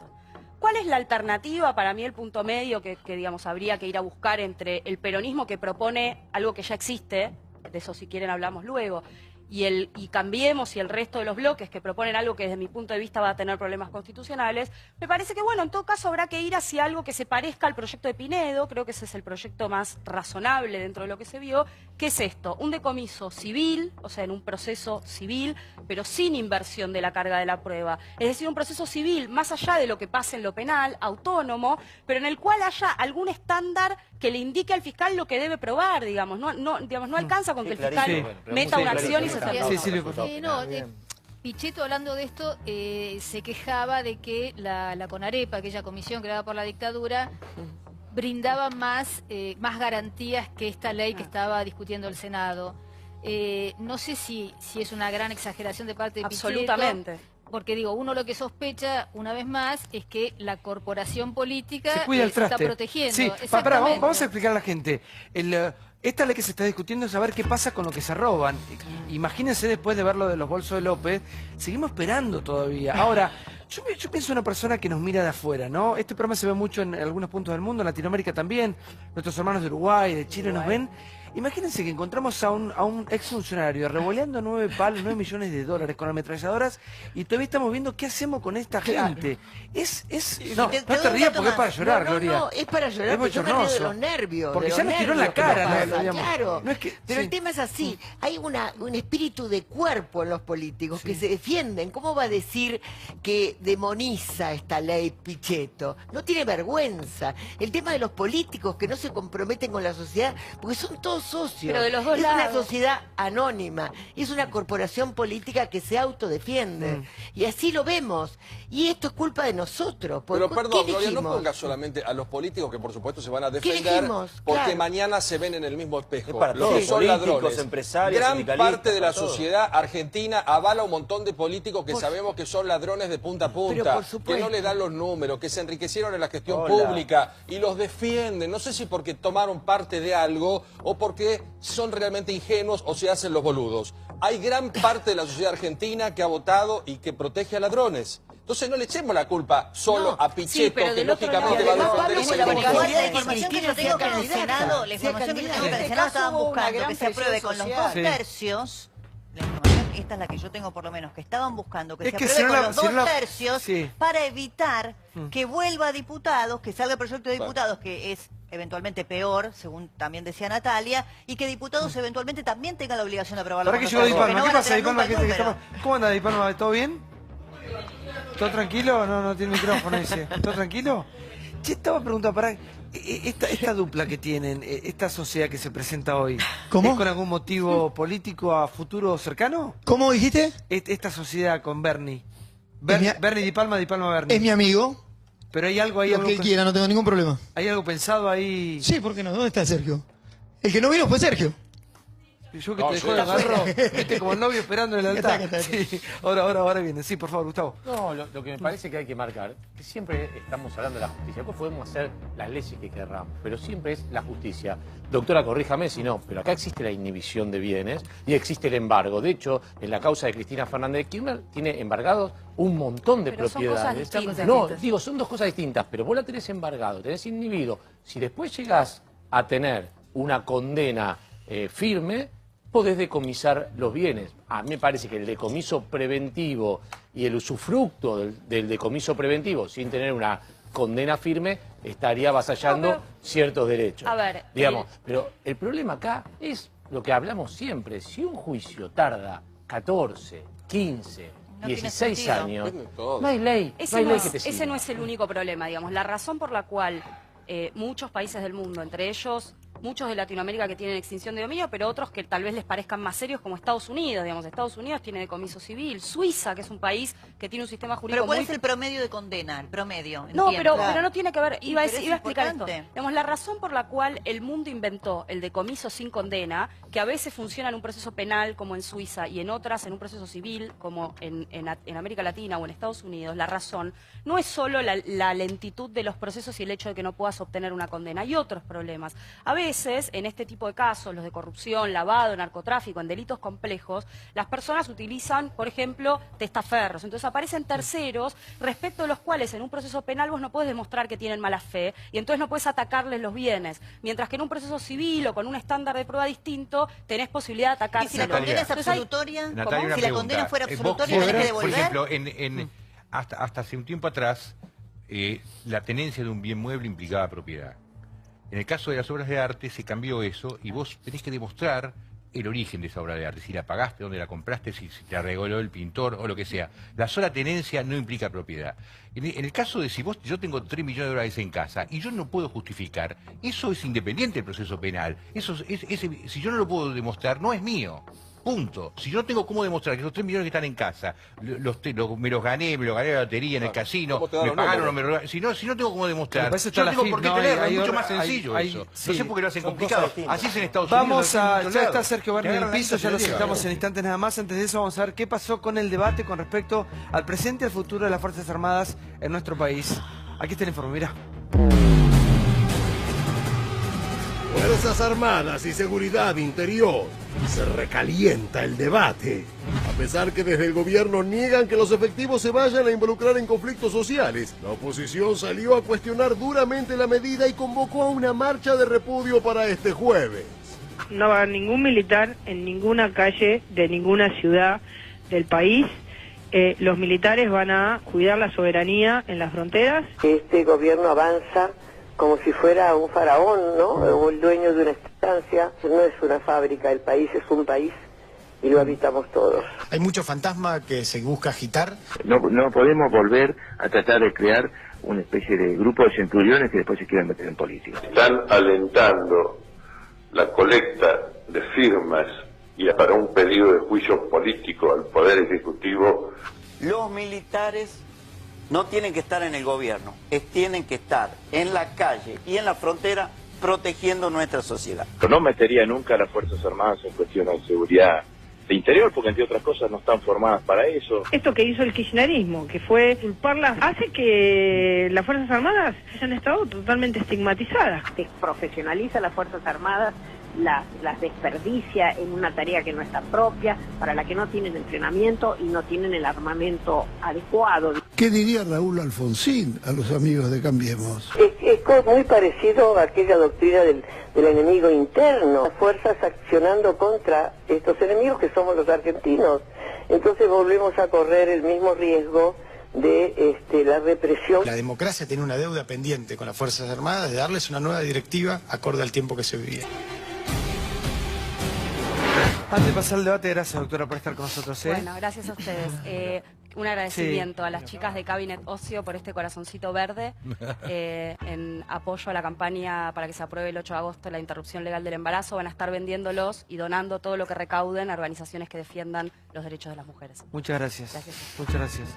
¿Cuál es la alternativa? Para mí el punto medio que digamos, habría que ir a buscar entre el peronismo que propone algo que ya existe, de eso si quieren hablamos luego, y Cambiemos y el resto de los bloques que proponen algo que desde mi punto de vista va a tener problemas constitucionales, me parece que, bueno, en todo caso habrá que ir hacia algo que se parezca al proyecto de Pinedo, creo que ese es el proyecto más razonable dentro de lo que se vio, que es esto, un decomiso civil, o sea, en un proceso civil, pero sin inversión de la carga de la prueba. Es decir, un proceso civil, más allá de lo que pase en lo penal, autónomo, pero en el cual haya algún estándar que le indique al fiscal lo que debe probar, digamos. No alcanza con que el fiscal meta una acción y se Pichetto, hablando de esto, se quejaba de que la CONAREPA, aquella comisión creada por la dictadura, brindaba más garantías que esta ley que estaba discutiendo el Senado. No sé si es una gran exageración de parte de Pichetto. Absolutamente. Porque digo, uno lo que sospecha, una vez más, es que la corporación política se cuida el está traste. protegiendo. Sí, vamos a explicar a la gente. Esta ley que se está discutiendo es saber qué pasa con lo que se roban. Imagínense después de ver lo de los bolsos de López, seguimos esperando todavía. Ahora, yo pienso en una persona que nos mira de afuera, ¿no? Este programa se ve mucho en algunos puntos del mundo, en Latinoamérica también. Nuestros hermanos de Uruguay, de Chile nos ven. Imagínense que encontramos a un exfuncionario revoleando 9 millones de dólares con ametralladoras y todavía estamos viendo qué hacemos con esta gente. No te rías porque es para llorar, Gloria. No, es para llorar porque yo me río de los nervios. Porque ya nos tiró en la cara. Claro, no es que, pero el tema es así. Hay un espíritu de cuerpo en los políticos que se defienden. ¿Cómo va a decir que demoniza esta ley Pichetto? No tiene vergüenza. El tema de los políticos que no se comprometen con la sociedad, porque son todos socios. Pero de los dos lados. lados. Una sociedad anónima. Es una corporación política que se autodefiende. Y así lo vemos. Y esto es culpa de nosotros. Pero perdón, Gloria, no ponga solamente a los políticos que por supuesto se van a defender porque mañana se ven en el mismo espejo. Para Los todos, que son políticos, ladrones. empresarios, Gran sindicalistas, parte de la para todos. sociedad argentina avala un montón de políticos que sabemos que son ladrones de punta a punta, que no le dan los números, que se enriquecieron en la gestión pública y los defienden. No sé si porque tomaron parte de algo o porque son realmente ingenuos o se hacen los boludos. Hay gran parte de la sociedad argentina que ha votado y que protege a ladrones. Entonces no le echemos la culpa solo a Pichetto, que lógicamente va a defender ese la movimiento. información que yo tengo que en el Senado, la información que yo tengo que en el Senado estaban buscando que se apruebe con los 2 tercios. La información, esta es la que yo tengo por lo menos, que estaban buscando que se apruebe con los 2 tercios para evitar que vuelva a diputados, que salga el proyecto de diputados, que es eventualmente peor, según también decía Natalia, y que diputados eventualmente también tengan la obligación de aprobarlo. ¿Para qué llegó Di Palma? ¿Qué pasa, Di Palma? ¿Cómo anda, Di Palma? ¿Todo bien? ¿Todo tranquilo? No tiene micrófono, dice. ¿Todo tranquilo? Che, estaba preguntando, para esta dupla que tienen, esta sociedad que se presenta hoy, ¿cómo? ¿Es con algún motivo político a futuro cercano? ¿Cómo dijiste? Esta sociedad con Bernie. Bernie Di Palma Bernie. Es mi amigo. Pero hay algo ahí. Lo que él quiera, no tengo ningún problema. ¿Hay algo pensado ahí? Sí, ¿por qué no? ¿Dónde está Sergio? El que no vino fue Sergio. Yo que te dejó el agarro, viste, como el novio esperando en el altar. Sí, ahora viene. Sí, por favor, Gustavo. No, lo que me parece que hay que marcar, que siempre estamos hablando de la justicia. Después podemos hacer las leyes que querramos, pero siempre es la justicia. Doctora, corríjame si no, pero acá existe la inhibición de bienes y existe el embargo. De hecho, en la causa de Cristina Fernández de Kirchner tiene embargados un montón de propiedades. Son cosas no, digo, son dos cosas distintas, pero vos la tenés embargado, tenés inhibido. Si después llegás a tener una condena firme, podés decomisar los bienes. A mí me parece que el decomiso preventivo y el usufructo del decomiso preventivo, sin tener una condena firme, estaría avasallando ciertos derechos. A ver, digamos, pero el problema acá es lo que hablamos siempre. Si un juicio tarda 14, 15, 16 años, no hay ley. Ese no es el único problema, digamos. La razón por la cual muchos países del mundo, entre ellos muchos de Latinoamérica que tienen extinción de dominio, pero otros que tal vez les parezcan más serios, como Estados Unidos, digamos. Estados Unidos tiene decomiso civil, Suiza, que es un país que tiene un sistema jurídico ¿Pero cuál muy... es el promedio de condena? El promedio. No, entiendo. pero no tiene que ver, iba a explicar esto. importante. Digamos, la razón por la cual el mundo inventó el decomiso sin condena, que a veces funciona en un proceso penal, como en Suiza, y en otras en un proceso civil, como en América Latina o en Estados Unidos, la razón no es solo la lentitud de los procesos y el hecho de que no puedas obtener una condena. Hay otros problemas. A veces, en este tipo de casos, los de corrupción, lavado, narcotráfico, en delitos complejos, las personas utilizan, por ejemplo, testaferros. Entonces aparecen terceros respecto de los cuales en un proceso penal vos no podés demostrar que tienen mala fe y entonces no podés atacarles los bienes. Mientras que en un proceso civil o con un estándar de prueba distinto tenés posibilidad de atacar. ¿Y si la condena es absolutoria? Natalia, Si la condena fuera absolutoria, ¿tenés que devolver? Por ejemplo, hasta hace un tiempo atrás, la tenencia de un bien mueble implicaba propiedad. En el caso de las obras de arte se cambió eso y vos tenés que demostrar el origen de esa obra de arte, si la pagaste, dónde la compraste, si te regaló el pintor o lo que sea. La sola tenencia no implica propiedad. En el caso de si yo tengo 3 millones de dólares en casa y yo no puedo justificar, eso es independiente del proceso penal. Si yo no lo puedo demostrar, no es mío. Punto. Si yo no tengo cómo demostrar que esos 3 millones que están en casa, me los gané en la lotería, en el casino, me pagaron o me regalaron. Si no tengo cómo demostrar, yo no tengo por qué tenerlo, es mucho más sencillo eso. No sé por qué lo hacen complicado. Así es en Estados Unidos. Ya está Sergio Berni en el piso, ya lo sentamos en instantes nada más. Antes de eso vamos a ver qué pasó con el debate con respecto al presente y al futuro de las Fuerzas Armadas en nuestro país. Aquí está el informe, mira. Fuerzas Armadas y Seguridad Interior. Se recalienta el debate. A pesar que desde el gobierno niegan que los efectivos se vayan a involucrar en conflictos sociales, la oposición salió a cuestionar duramente la medida y convocó a una marcha de repudio para este jueves. No va a haber ningún militar en ninguna calle de ninguna ciudad del país. Los militares van a cuidar la soberanía en las fronteras. Este gobierno avanza como si fuera un faraón, ¿no? O el dueño de una estancia. No es una fábrica, el país es un país y lo habitamos todos. Hay mucho fantasma que se busca agitar. No podemos volver a tratar de crear una especie de grupo de centuriones que después se quieran meter en política. Están alentando la colecta de firmas y para un pedido de juicio político al Poder Ejecutivo. Los militares no tienen que estar en el gobierno, tienen que estar en la calle y en la frontera protegiendo nuestra sociedad. No metería nunca a las Fuerzas Armadas en cuestiones de seguridad de interior, porque entre otras cosas no están formadas para eso. Esto que hizo el kirchnerismo, que fue culparlas, hace que las Fuerzas Armadas hayan estado totalmente estigmatizadas. Desprofesionaliza las Fuerzas Armadas, las desperdicia en una tarea que no está propia, para la que no tienen entrenamiento y no tienen el armamento adecuado. ¿Qué diría Raúl Alfonsín a los amigos de Cambiemos? Es muy parecido a aquella doctrina del enemigo interno, las fuerzas accionando contra estos enemigos que somos los argentinos. Entonces volvemos a correr el mismo riesgo de la represión. La democracia tiene una deuda pendiente con las Fuerzas Armadas de darles una nueva directiva acorde al tiempo que se vivía. Antes de pasar al debate, gracias doctora por estar con nosotros. Bueno, gracias a ustedes. Un agradecimiento a las chicas de Cabinet Ocio por este corazoncito verde en apoyo a la campaña para que se apruebe el 8 de agosto la interrupción legal del embarazo. Van a estar vendiéndolos y donando todo lo que recauden a organizaciones que defiendan los derechos de las mujeres. Muchas gracias. Muchas gracias.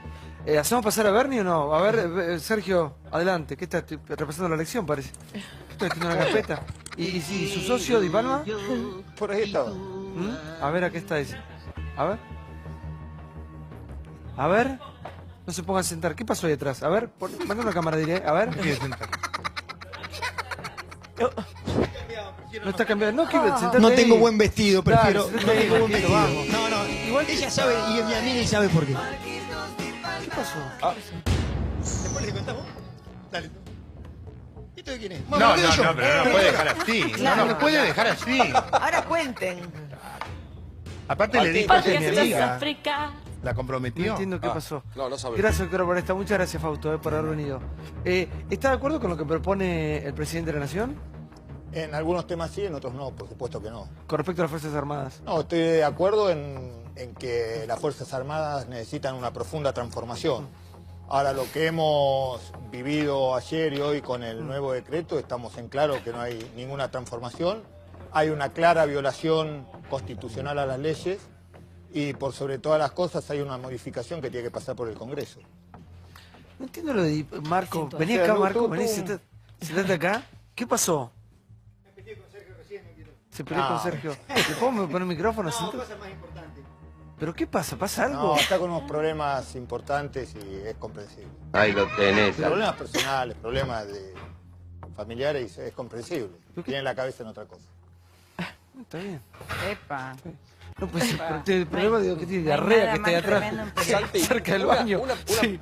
¿Hacemos pasar a Berni o no? A ver, Sergio, adelante. ¿Qué está repasando la elección, parece? ¿Qué está haciendo una carpeta? ¿Y su socio, Di Palma? Por ahí estaba. A ver, aquí está ese. A ver. A ver. No se pongan a sentar. ¿Qué pasó ahí atrás? A ver, manda una cámara directa. A ver. No está cambiando. No, sentate no ahí. tengo buen vestido, prefiero. Dale, no tengo buen vestido. Vamos. No, igual ella sabe y a mí ni sabe por qué. ¿Qué pasó? Después le contamos. Dale. ¿Esto de quién es? No, pero no puede dejar así. Claro. No puede dejar así. Ahora cuenten. Aparte le dijo que es mi amiga. ¿La comprometió? No entiendo qué pasó. No sabemos. Gracias, doctora, por esta. Muchas gracias, Fausto, por haber venido. ¿Está de acuerdo con lo que propone el presidente de la Nación? En algunos temas sí, en otros no, por supuesto que no. Con respecto a las Fuerzas Armadas. No, estoy de acuerdo en que las Fuerzas Armadas necesitan una profunda transformación. Ahora, lo que hemos vivido ayer y hoy con el nuevo decreto, estamos en claro que no hay ninguna transformación. Hay una clara violación constitucional a las leyes y, por sobre todas las cosas, hay una modificación que tiene que pasar por el Congreso. No entiendo lo de Marco. Vení acá, Marco, vení, sentate acá. ¿Qué pasó? Se peleó con Sergio. ¿Le puedo poner el micrófono? No, cosas más importantes. ¿Pero qué pasa? ¿Pasa algo? No, está con unos problemas importantes y es comprensible. Ahí lo tenés. Problemas personales, problemas familiares, es comprensible. Tiene la cabeza en otra cosa. Está bien. Epa. No, pues el problema digo que tiene diarrea que está ahí atrás, Santi, cerca del baño.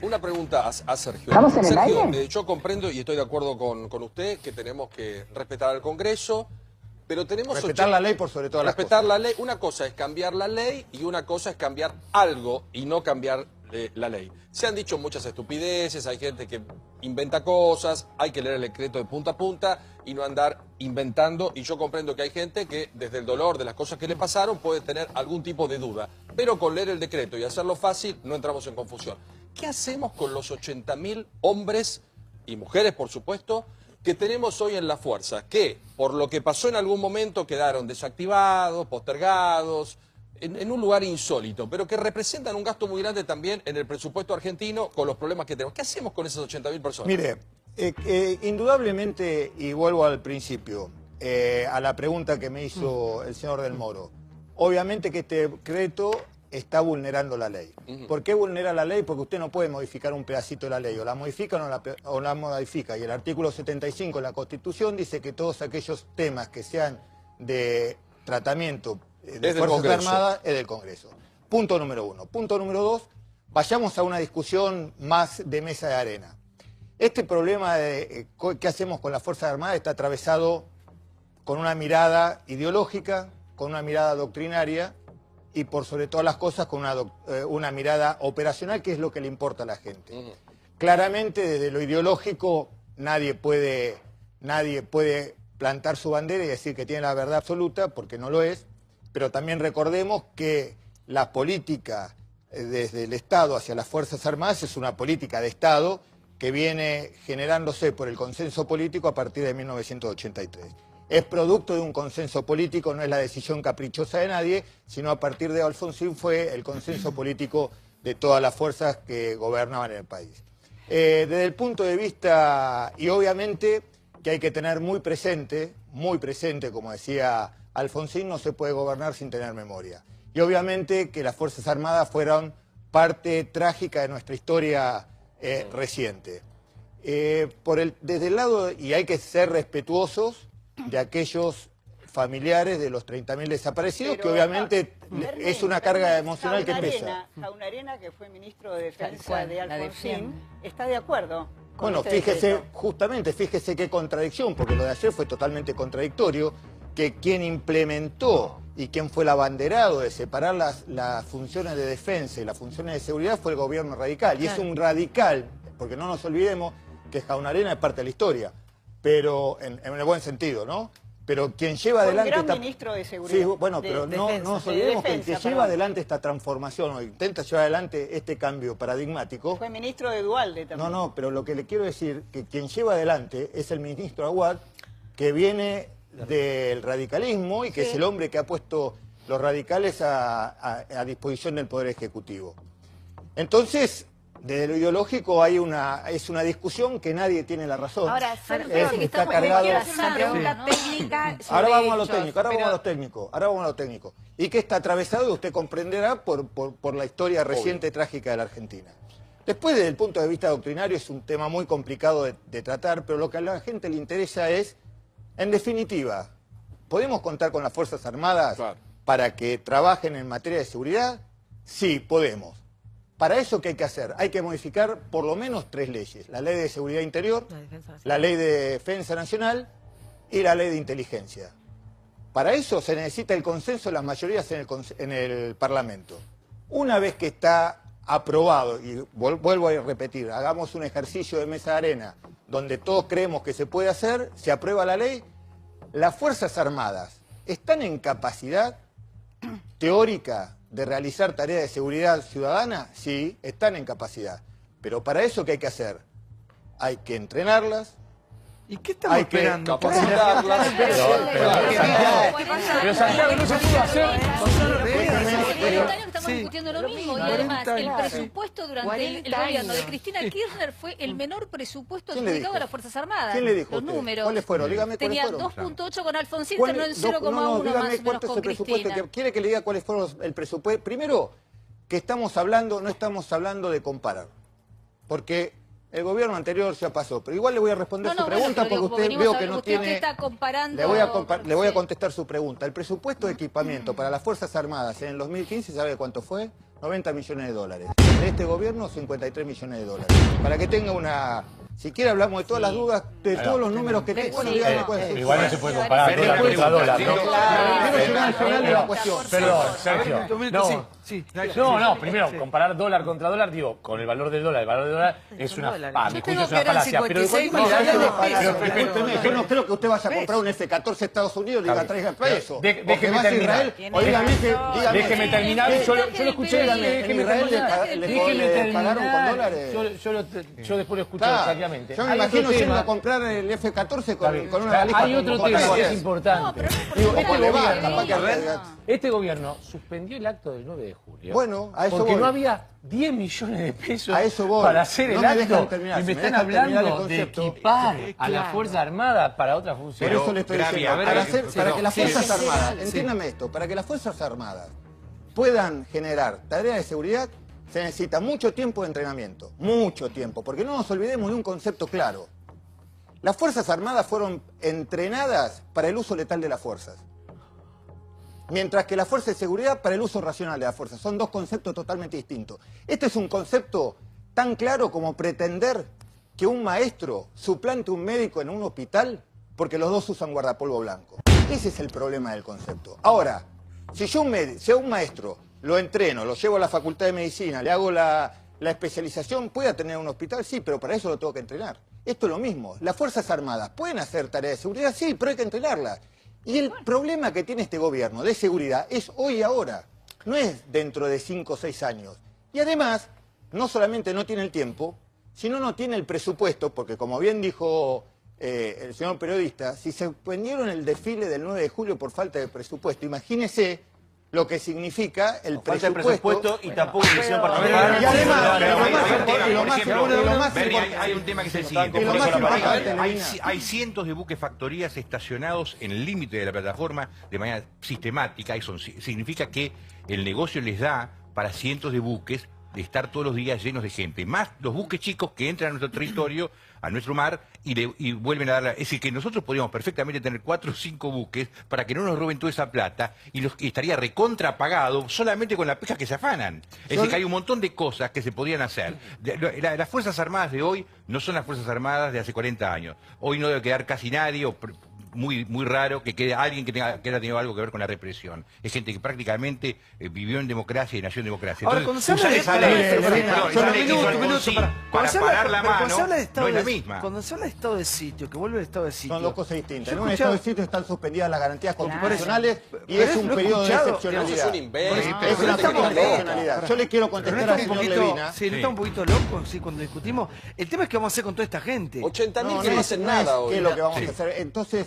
Una pregunta a Sergio. ¿Estamos en el Sergio, aire? yo comprendo y estoy de acuerdo con usted que tenemos que respetar al Congreso, pero tenemos... Respetar la ley por sobre todas las cosas. Respetar la ley. Una cosa es cambiar la ley y una cosa es cambiar algo y no cambiar la ley. Se han dicho muchas estupideces, hay gente que inventa cosas, hay que leer el decreto de punta a punta y no andar inventando, y yo comprendo que hay gente que desde el dolor de las cosas que le pasaron puede tener algún tipo de duda, pero con leer el decreto y hacerlo fácil no entramos en confusión. ¿Qué hacemos con los 80.000 hombres y mujeres, por supuesto, que tenemos hoy en la fuerza, que por lo que pasó en algún momento quedaron desactivados, postergados, en un lugar insólito, pero que representan un gasto muy grande también en el presupuesto argentino con los problemas que tenemos? ¿Qué hacemos con esas 80.000 personas? Mire, indudablemente, y vuelvo al principio, a la pregunta que me hizo el señor Del Moro, obviamente que este decreto está vulnerando la ley. ¿Por qué vulnera la ley? Porque usted no puede modificar un pedacito de la ley, o la modifica o la modifica. Y el artículo 75 de la Constitución dice que todos aquellos temas que sean de tratamiento de Fuerzas Armadas es del Congreso. Punto número uno. Punto número dos, vayamos a una discusión más de mesa de arena. Este problema de qué hacemos con las Fuerzas Armadas está atravesado con una mirada ideológica, con una mirada doctrinaria y, por sobre todas las cosas, con una mirada operacional, que es lo que le importa a la gente. Claramente, desde lo ideológico, nadie puede plantar su bandera y decir que tiene la verdad absoluta, porque no lo es, pero también recordemos que la política desde el Estado hacia las Fuerzas Armadas es una política de Estado que viene generándose por el consenso político a partir de 1983. Es producto de un consenso político, no es la decisión caprichosa de nadie, sino a partir de Alfonsín fue el consenso político de todas las fuerzas que gobernaban el país. Desde el punto de vista, y obviamente que hay que tener muy presente, como decía Alfonsín, no se puede gobernar sin tener memoria. Y obviamente que las Fuerzas Armadas fueron parte trágica de nuestra historia reciente. Desde el lado, y hay que ser respetuosos de aquellos familiares de los 30.000 desaparecidos, que obviamente es una carga emocional que pesa. Jaunarena, que fue ministro de Defensa de Alfonsín, está de acuerdo con bueno, este fíjese, decreto. justamente, fíjese qué contradicción, porque lo de ayer fue totalmente contradictorio, que quien implementó y quien fue el abanderado de separar las funciones de defensa y las funciones de seguridad fue el gobierno radical. Y es un radical, porque no nos olvidemos que Jaunarena es parte de la historia, pero en el buen sentido, ¿no? Pero quien lleva adelante... Un gran ministro de seguridad. Sí, bueno, pero no nos olvidemos que el que lleva adelante esta transformación o intenta llevar adelante este cambio paradigmático... Fue ministro de Duhalde también. No, pero lo que le quiero decir que quien lleva adelante es el ministro Aguad, que viene del radicalismo y que es el hombre que ha puesto los radicales a disposición del Poder Ejecutivo. Entonces, desde lo ideológico es una discusión que nadie tiene la razón. Ahora, está cargado. Una pregunta técnica sobre Ahora vamos a lo hechos, técnico, ahora vamos a lo técnico. Y que está atravesado, usted comprenderá, por la historia reciente trágica de la Argentina. Después, desde el punto de vista doctrinario, es un tema muy complicado de tratar, pero lo que a la gente le interesa es, en definitiva, ¿podemos contar con las Fuerzas Armadas para que trabajen en materia de seguridad? Sí, podemos. Para eso, ¿qué hay que hacer? Hay que modificar por lo menos 3 leyes. La Ley de Seguridad Interior, la Ley de Defensa Nacional y la Ley de Inteligencia. Para eso se necesita el consenso de las mayorías en el Parlamento. Una vez que está aprobado, y vuelvo a repetir, hagamos un ejercicio de mesa de arena, donde todos creemos que se puede hacer, se aprueba la ley, las Fuerzas Armadas están en capacidad teórica de realizar tareas de seguridad ciudadana, sí, están en capacidad. Pero para eso, ¿qué hay que hacer? Hay que entrenarlas. ¿Y qué estamos esperando? Capacitarlas. Pero Santiago no se pudo hacer. Estamos discutiendo lo mismo y además el presupuesto durante el gobierno de Cristina Kirchner fue el menor presupuesto adjudicado a las Fuerzas Armadas. ¿Quién le dijo? Los números. ¿Cuáles fueron? Dígame cuáles Tenía fueron. 2.8 con Alfonsín, terminó en 0,1 más o menos con Cristina. ¿Quiere que le diga cuáles fueron el presupuesto? Primero, que estamos hablando, no estamos hablando de comparar. Porque el gobierno anterior ya pasó, pero igual le voy a responder su pregunta porque usted veo que no tiene... Está comparando... Le voy a contestar su pregunta. El presupuesto de equipamiento para las Fuerzas Armadas en el 2015, ¿sabe cuánto fue? 90 millones de dólares. De este gobierno, 53 millones de dólares. Para que tenga una... Si quiere hablamos de todas las dudas, de todos los números que tengo. Igual no se puede comparar dólar contra dólar, ¿no? Quiero llegar al final de la cuestión. Perdón, Sergio. No, primero, comparar dólar contra dólar, digo, con el valor del dólar. El valor del dólar es una... mi juicio es una falacia. Pero yo no creo que usted vaya a comprar un F-14 a Estados Unidos y diga traiga peso. Déjeme terminar. Déjeme terminar. Yo lo escuché. ¿En Israel le pagaron con dólares? Yo después lo escuché exactamente. Yo me imagino yendo a comprar el F-14 con una valija. Hay otro tema que es importante. No, este gobierno suspendió el acto del 9 de julio. Bueno, a eso porque voy. no había 10 millones de pesos a eso voy. para hacer el acto. Y me están hablando de concepto. equipar a la Fuerza Armada para otra función. Por eso le estoy diciendo, para que las Fuerzas Armadas, entiéndame esto, para que las Fuerzas Armadas puedan generar tareas de seguridad, se necesita mucho tiempo de entrenamiento. Mucho tiempo, porque no nos olvidemos de un concepto claro. Las Fuerzas Armadas fueron entrenadas para el uso letal de las fuerzas. Mientras que la fuerza de seguridad para el uso racional de la fuerza. Son dos conceptos totalmente distintos. Este es un concepto tan claro como pretender que un maestro suplante a un médico en un hospital porque los dos usan guardapolvo blanco. Ese es el problema del concepto. Ahora, si yo a un maestro lo entreno, lo llevo a la facultad de medicina, le hago la especialización, ¿puede tener un hospital? Sí, pero para eso lo tengo que entrenar. Esto es lo mismo. Las Fuerzas Armadas pueden hacer tareas de seguridad, sí, pero hay que entrenarlas. Y el problema que tiene este gobierno de seguridad es hoy y ahora, no es dentro de 5 o 6 años. Y además, no solamente no tiene el tiempo, sino no tiene el presupuesto, porque como bien dijo el señor periodista, si se suspendieron el desfile del 9 de julio por falta de presupuesto, imagínese lo que significa el falta de presupuesto y tampoco decisión particular. Y además, hay un tema que es el siguiente. Hay cientos de buques factorías estacionados en el límite de la plataforma de manera sistemática. Eso significa que el negocio les da para cientos de buques de estar todos los días llenos de gente. Más los buques chicos que entran a nuestro territorio, a nuestro mar, y vuelven a dar... Es decir, que nosotros podríamos perfectamente tener 4 o 5 buques para que no nos roben toda esa plata y estaría recontrapagado solamente con la pesca que se afanan. Es decir, que hay un montón de cosas que se podrían hacer. Las Fuerzas Armadas de hoy no son las Fuerzas Armadas de hace 40 años. Hoy no debe quedar casi nadie, o muy raro que quede alguien que haya tenido algo que ver con la represión. Es gente que prácticamente vivió en democracia y nació en democracia. Entonces, usar esa ley para parar la mano no es la misma. Cuando se habla de estado de sitio, que vuelve el estado de sitio... Son dos cosas distintas. En un estado de sitio están suspendidas las garantías constitucionales y es un periodo de excepcionalidad. Es un invento. Es una excepcionalidad. Yo le quiero contestar al señor Levina. Sí, no está un poquito loco, sí, cuando discutimos. El tema es qué vamos a hacer con toda esta gente. 80.000 que no hacen nada hoy. ¿Qué es lo que vamos a hacer? Entonces...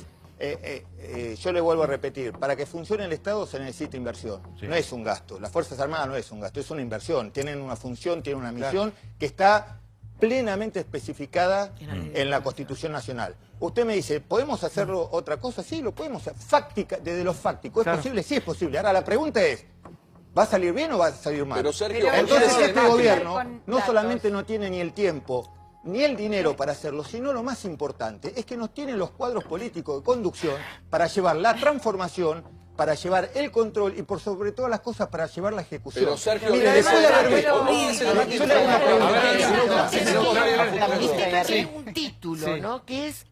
yo le vuelvo a repetir, para que funcione el Estado se necesita inversión, no es un gasto. Las Fuerzas Armadas no es un gasto, es una inversión. Tienen una función, tienen una misión que está plenamente especificada en la Constitución Nacional. Usted me dice, ¿podemos hacerlo otra cosa? Sí, lo podemos hacer. Desde lo fáctico, ¿es posible? Sí, es posible. Ahora la pregunta es, ¿va a salir bien o va a salir mal? Pero Sergio, entonces este gobierno no solamente no tiene ni el tiempo ni el dinero para hacerlo, sino lo más importante es que nos tienen los cuadros políticos de conducción para llevar la transformación, para llevar el control y por sobre todas las cosas para llevar la ejecución. Pero Sergio, mira, un título, ¿no? Que es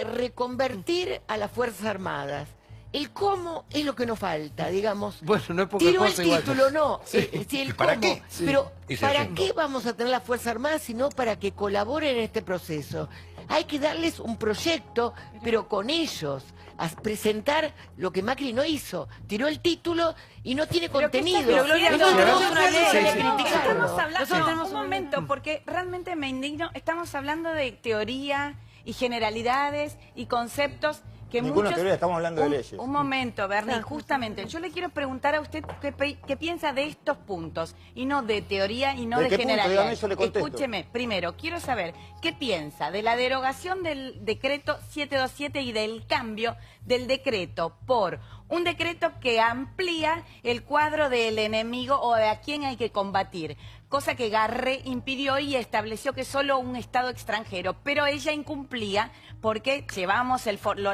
reconvertir a las Fuerzas Armadas. El cómo es lo que nos falta, digamos. Bueno, no es poca Tiró cosa el igual. título, no. Sí. Sí, el ¿Para cómo. qué? Pero Sí. ¿para Sí. qué vamos a tener la Fuerza Armada sino para que colaboren en este proceso? Hay que darles un proyecto, pero con ellos, a presentar lo que Macri no hizo. Tiró el título y no tiene contenido. Pero Gloria, Entonces, tenemos no una ley. se le No, critica. estamos hablando, Nosotros tenemos un momento, porque realmente me indigno. Estamos hablando de teoría y generalidades y conceptos que Ninguna muchos... teoría, estamos hablando de leyes. Un momento, Bernie, justamente. Yo le quiero preguntar a usted qué piensa de estos puntos, y no de teoría y no ¿De de qué punto? Dígame, generalidades. yo le contesto. Escúcheme, primero, quiero saber qué piensa de la derogación del decreto 727 y del cambio del decreto por un decreto que amplía el cuadro del enemigo o de a quién hay que combatir, cosa que Garré impidió y estableció que solo un Estado extranjero, pero ella incumplía porque llevamos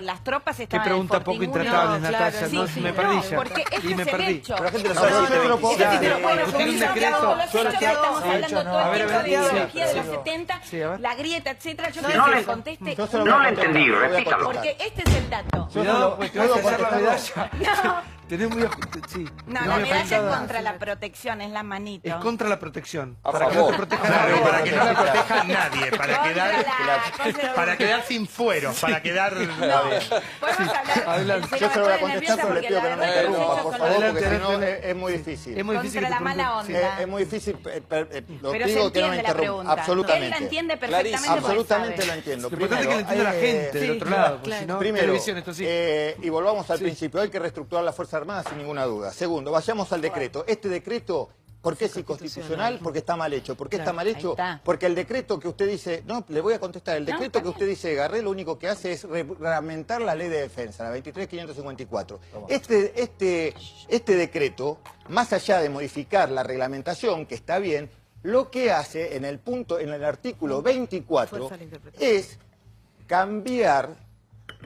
las tropas Qué estaban pregunta en el poco Fortimuni. intratable, Natalia. Sí, No, sí, me perdí ya. porque este Y me es el perdí. hecho. Pero la gente lo No, sabe, no, yo te lo puedo- este sí te lo puedo Tiene un resumir, decreto. todos los Yo lo hechos, que- ya estamos no, hablando no, todo a el ver, tiempo de sí, ideología de sí, los sí. 70, Sí, a ver. la grieta, etcétera. Yo No quiero que le- me conteste. yo se lo voy a No, contestar, lo repita. porque este es el dato. Cuidado, pues te vas a hacer la medalla. No. Tenés muy... Sí. No, No la me medalla faltaba. es contra la protección, es la manito. Es contra la protección. A Para que no favor. te proteja Claro, nadie. para que no se proteja a nadie, para Contra quedar, la- para quedar sin fuero, para quedar... Podemos hablar. Adelante. Yo se lo voy a contestar, pero le pido que no me interrumpa, por favor, Adelante, porque si no adelante. es muy difícil. Es muy difícil Contra que la te mala pregunte. onda. Es muy difícil, lo Pero se digo que no me entiende la interrumpa. pregunta. Absolutamente. Él la entiende perfectamente porque Absolutamente sabe. lo entiendo. Lo importante es que le entienda la gente del otro lado, porque si no, Primero, televisión, esto sí. y volvamos al principio, hay que reestructurar la Fuerza Armada sin ninguna duda. Segundo, vayamos al decreto. Este decreto, ¿por qué es inconstitucional? Porque está mal hecho. ¿Por qué está mal hecho? está. Porque el decreto que usted dice, no, le voy a contestar, el decreto que usted dice de Garré lo único que hace es reglamentar la ley de defensa, la 23.554. Este decreto, más allá de modificar la reglamentación, que está bien, lo que hace en el artículo 24 es cambiar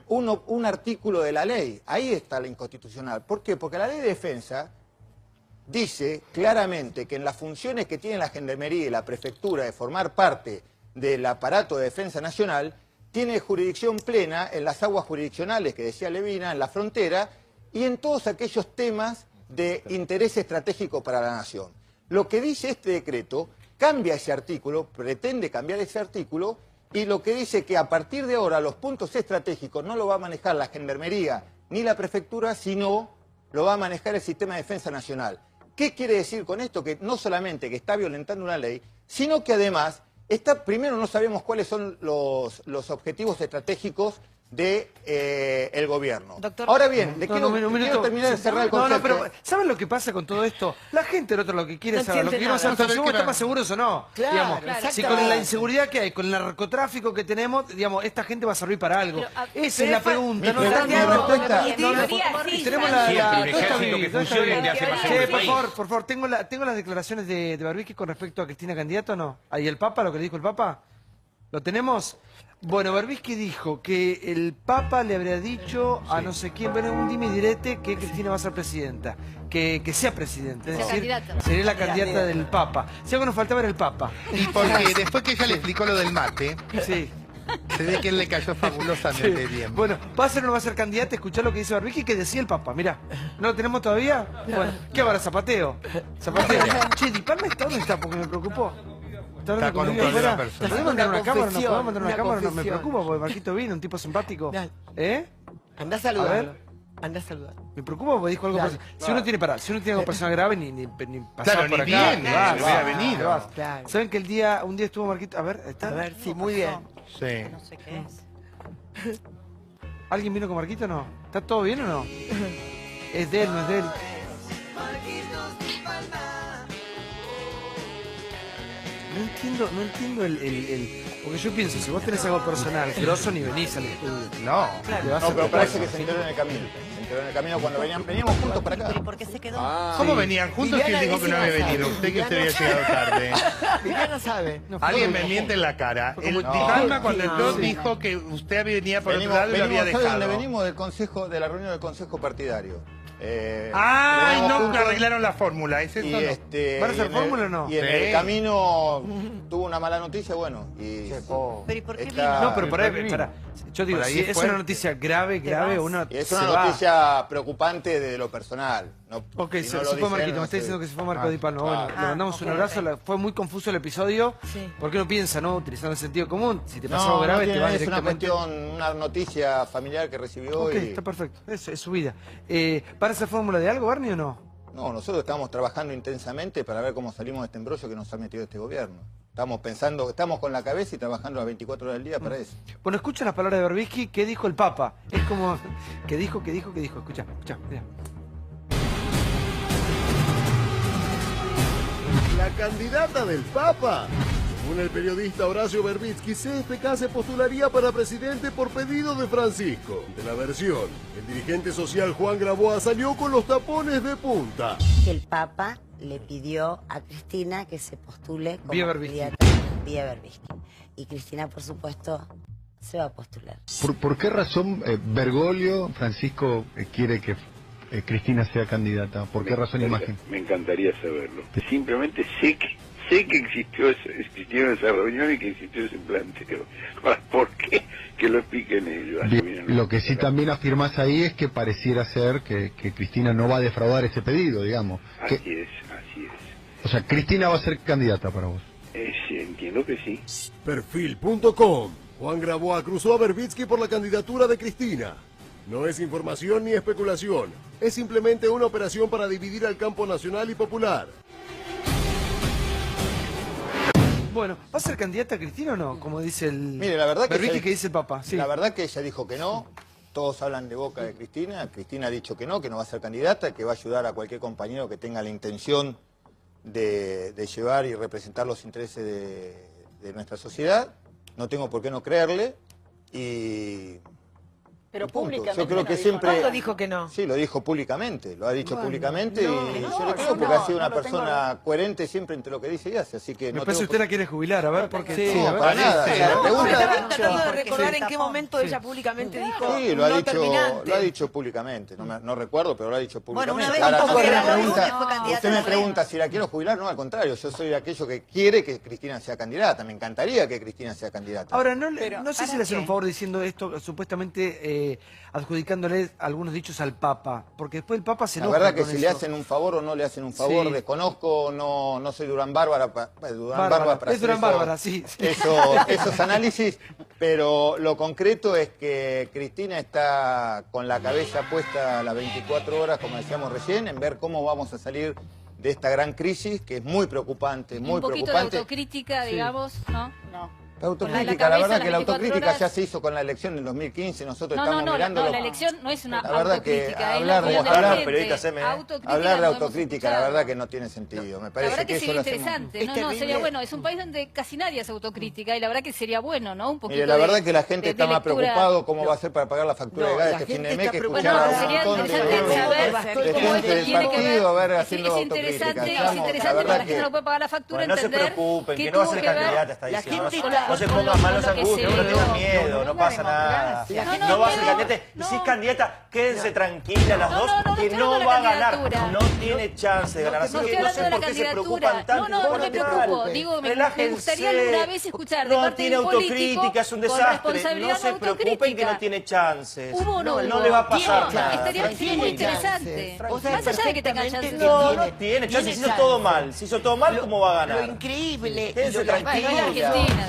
un artículo de la ley. Ahí está la inconstitucional. ¿Por qué? Porque la ley de defensa dice claramente que en las funciones que tiene la Gendarmería y la Prefectura de formar parte del aparato de defensa nacional, tiene jurisdicción plena en las aguas jurisdiccionales que decía Levina, en la frontera, y en todos aquellos temas de interés estratégico para la nación. Lo que dice este decreto cambia ese artículo, pretende cambiar ese artículo, y lo que dice que a partir de ahora los puntos estratégicos no lo va a manejar la Gendarmería ni la Prefectura, sino lo va a manejar el Sistema de Defensa Nacional. ¿Qué quiere decir con esto? Que no solamente que está violentando una ley, sino que además, primero no sabemos cuáles son los objetivos estratégicos del gobierno. Doctor, ahora bien, quiero terminar de cerrar el concepto. pero ¿saben lo que pasa con todo esto? La gente, el otro lo que quiere No saber, lo que entiende quiere nada. saber, No sabe si qué estamos va. seguros o no. Claro, Digamos, claro, si con la inseguridad que hay, con el narcotráfico que tenemos, digamos, esta gente va a servir para algo. Esa es la pregunta. Mi pregunta tenemos Siempre un ejército que funcione le hace más seguro el país. por favor, tengo las declaraciones de Barbicchi con respecto a Cristina Candidato, ¿no? Ahí el Papa, lo que le dijo el Papa. ¿Lo tenemos? Bueno, Barbicchi dijo que el Papa le habría dicho a no sé quién, bueno, un dime y direte que Cristina va a ser presidenta, que sea presidenta, es decir, sería la candidata del Papa. Si algo nos faltaba era el Papa. Y porque después que ella le explicó lo del mate, sí, se ve que él le cayó fabulosamente bien. Bueno, ¿va a ser o no va a ser candidata? Escuchá lo que dice Barbicchi, que decía el Papa, mirá. ¿No lo tenemos todavía? Bueno, ¿qué ahora? ¿Zapateo? ¿Zapateo? Che, ¿Di Palma está? ¿Dónde está? Porque me preocupó. Está con un problema personal. ¿Podemos mandar una cámara? ¿No confesión, podemos mandar una una cámara? No me confesión. preocupa porque Marquito vino, un tipo simpático. ¿Eh? Andá a A saludarlo. ver. Andá a saludar. Me preocupa porque dijo algo Dale. personal. Si uno tiene algo personal grave, ni pasar Claro, por ni acá. viene, vas, hubiera vas, venido. vas. Claro. ¿Saben que un día estuvo Marquito? A ver, ¿está? A ver, sí, muy bien. Sí. No sé qué es. ¿Alguien vino con Marquito o no? ¿Está todo bien o no? Es de él, no es de él. No entiendo el... Porque yo pienso, si vos tenés algo personal, grosso ni venís al estudio. No. No, pero parece que se enteró en el camino. Se enteró en el camino cuando veníamos juntos para acá. ¿Por qué se quedó? ¿Cómo venían juntos si él dijo que no había venido? Usted que usted había llegado tarde. Viviana sabe. Alguien me miente en la cara. El Di Palma cuando entró dijo que usted venía por otro lado y lo había ¿Sabe dónde dejado. venimos? De la reunión del Consejo Partidario. ¡Ay, no arreglaron la fórmula! ¿Es eso Y no? ¿Van a hacer fórmula o no? Y en el camino tuvo una mala noticia, bueno. Y Pero ¿y por qué está- No, pero para. Yo digo, Por ahí si es es fuerte. una noticia grave, uno es se una va. noticia preocupante de lo personal. No, Ok, si se no lo fue dicen, Marquito, no me está sé. diciendo que se fue Marco Di Palma. Bueno, claro. le mandamos un abrazo, fue muy confuso el episodio, porque uno piensa, ¿no? Utilizando el sentido común, si te pasa algo grave te va es una directamente... cuestión, una noticia familiar que recibió Ok, y... está perfecto, eso es su vida. ¿Para hacer fórmula de algo, Barney, o no? No, nosotros estamos trabajando intensamente para ver cómo salimos de este embrollo que nos ha metido este gobierno. Estamos pensando, estamos con la cabeza y trabajando las 24 horas del día para eso. Bueno, escucha las palabras de Berbisky, ¿qué dijo el Papa? Es como, ¿qué dijo? Escucha, mira. La candidata del Papa. Según el periodista Horacio Berbisky, CFK se postularía para presidente por pedido de Francisco. De la versión, el dirigente social Juan Grabois salió con los tapones de punta. El Papa le pidió a Cristina que se postule como Vía Berbisky. candidata vía Berbisky. Y Cristina, por supuesto, se va a postular. ¿Por qué razón Bergoglio, Francisco, quiere que Cristina sea candidata? ¿Por qué razón imagen? Me encantaría saberlo. Simplemente sé que existió esa reunión y que existió ese planteo. Ahora, ¿por qué? Que lo expliquen ellos. Bien, lo que sí también afirmás ahí es que pareciera ser que Cristina no va a defraudar ese pedido, digamos. Así es. O sea, Cristina va a ser candidata para vos. Sí, entiendo que sí. Perfil.com. Juan Grabois cruzó a Berbisky por la candidatura de Cristina. No es información ni especulación. Es simplemente una operación para dividir al campo nacional y popular. Bueno, ¿va a ser candidata Cristina o no? Como dice el... Mire, la verdad Berbisky ella- que dice el Papa. Sí. La verdad que ella dijo que no. Todos hablan de boca de Cristina. Cristina ha dicho que no va a ser candidata, que va a ayudar a cualquier compañero que tenga la intención de llevar y representar los intereses de nuestra sociedad. No tengo por qué no creerle. Y... Pero punto. públicamente Yo creo no que dijo siempre... nada. dijo que no? Sí, lo dijo públicamente, lo ha dicho Bueno, públicamente y yo le creo porque ha sido una persona coherente siempre entre lo que dice y hace, así que Me no parece que tengo usted la quiere jubilar, a ver, porque... Sí, a ver. para nada. La pregunta... Estaba tratando de recordar Sí. en qué momento ella públicamente dijo Sí, lo ha no dicho, terminante. lo ha dicho públicamente, no recuerdo, pero lo ha dicho públicamente. una vez Ahora, tampoco usted me era la pregunta, única que fue candidata usted me a la pregunta si la quiero jubilar, no, al contrario, yo soy aquello que quiere que Cristina sea candidata, me encantaría que Cristina sea candidata. Ahora, no sé si le hacen un favor diciendo esto, supuestamente adjudicándole algunos dichos al Papa, porque después el Papa se La enoja verdad que con si eso. le hacen un favor o no le hacen un favor, Sí. desconozco, no soy Durán Bárbara, Bárbara, para es hacer Durán Bárbara, sí. esos análisis, pero lo concreto es que Cristina está con la cabeza puesta las 24 horas, como decíamos recién, en ver cómo vamos a salir de esta gran crisis, que es muy preocupante, Y muy un poquito preocupante. de autocrítica, digamos, ¿no? La Con autocrítica, la la verdad cabeza que la las 24 autocrítica horas. ya se hizo con la elección del 2015, nosotros No, estamos no, mirando... la elección no es una La verdad que autocrítica, es la hablar de, opinión de la hablar, gente. periodistas M, Autocrítica hablar de no hemos autocrítica, la escuchado. verdad que no tiene sentido. Me La parece verdad que eso sería lo hacemos. interesante, no, sería bueno. Es un país donde casi nadie hace autocrítica y la verdad que sería bueno, ¿no? Un poquito Mire, la verdad de- que la gente de está más lectura. preocupado cómo va a ser para pagar la factura de gas este fin de mes que escuchar a un sería montón de interesante saber de cómo gente esto del tiene que ver. partido a ver Es haciendo autocrítica. interesante Estamos, para la la verdad gente que no puede pagar la factura Bueno, no se entender preocupen, qué que no va a tuvo ser que ver candidata, está la diciendo. gente No se con pongan malos lo que angustios, se no tengan dio. miedo, no pasa nada. No va a ser candidata. Y si es candidata, quédense tranquilas las dos, que no va a ganar. No tiene chance de ganar. Así No que estoy no hablando sé de la por qué se candidatura. preocupan tanto. No me preocupo. Digo, me gustaría alguna vez escuchar de No parte de tiene un político autocrítica, es un con desastre. responsabilidad No se preocupen que autocrítica. no tiene chances. ¿Hubo o no No hubo? le va a pasar Tiene, nada. estaría muy Tranquila. interesante. O sea, Más allá de que tenga chances. No tiene chances. Se hizo todo mal. Se hizo todo mal, ¿cómo va a Lo ganar? increíble, Quédense y lo tranquilos.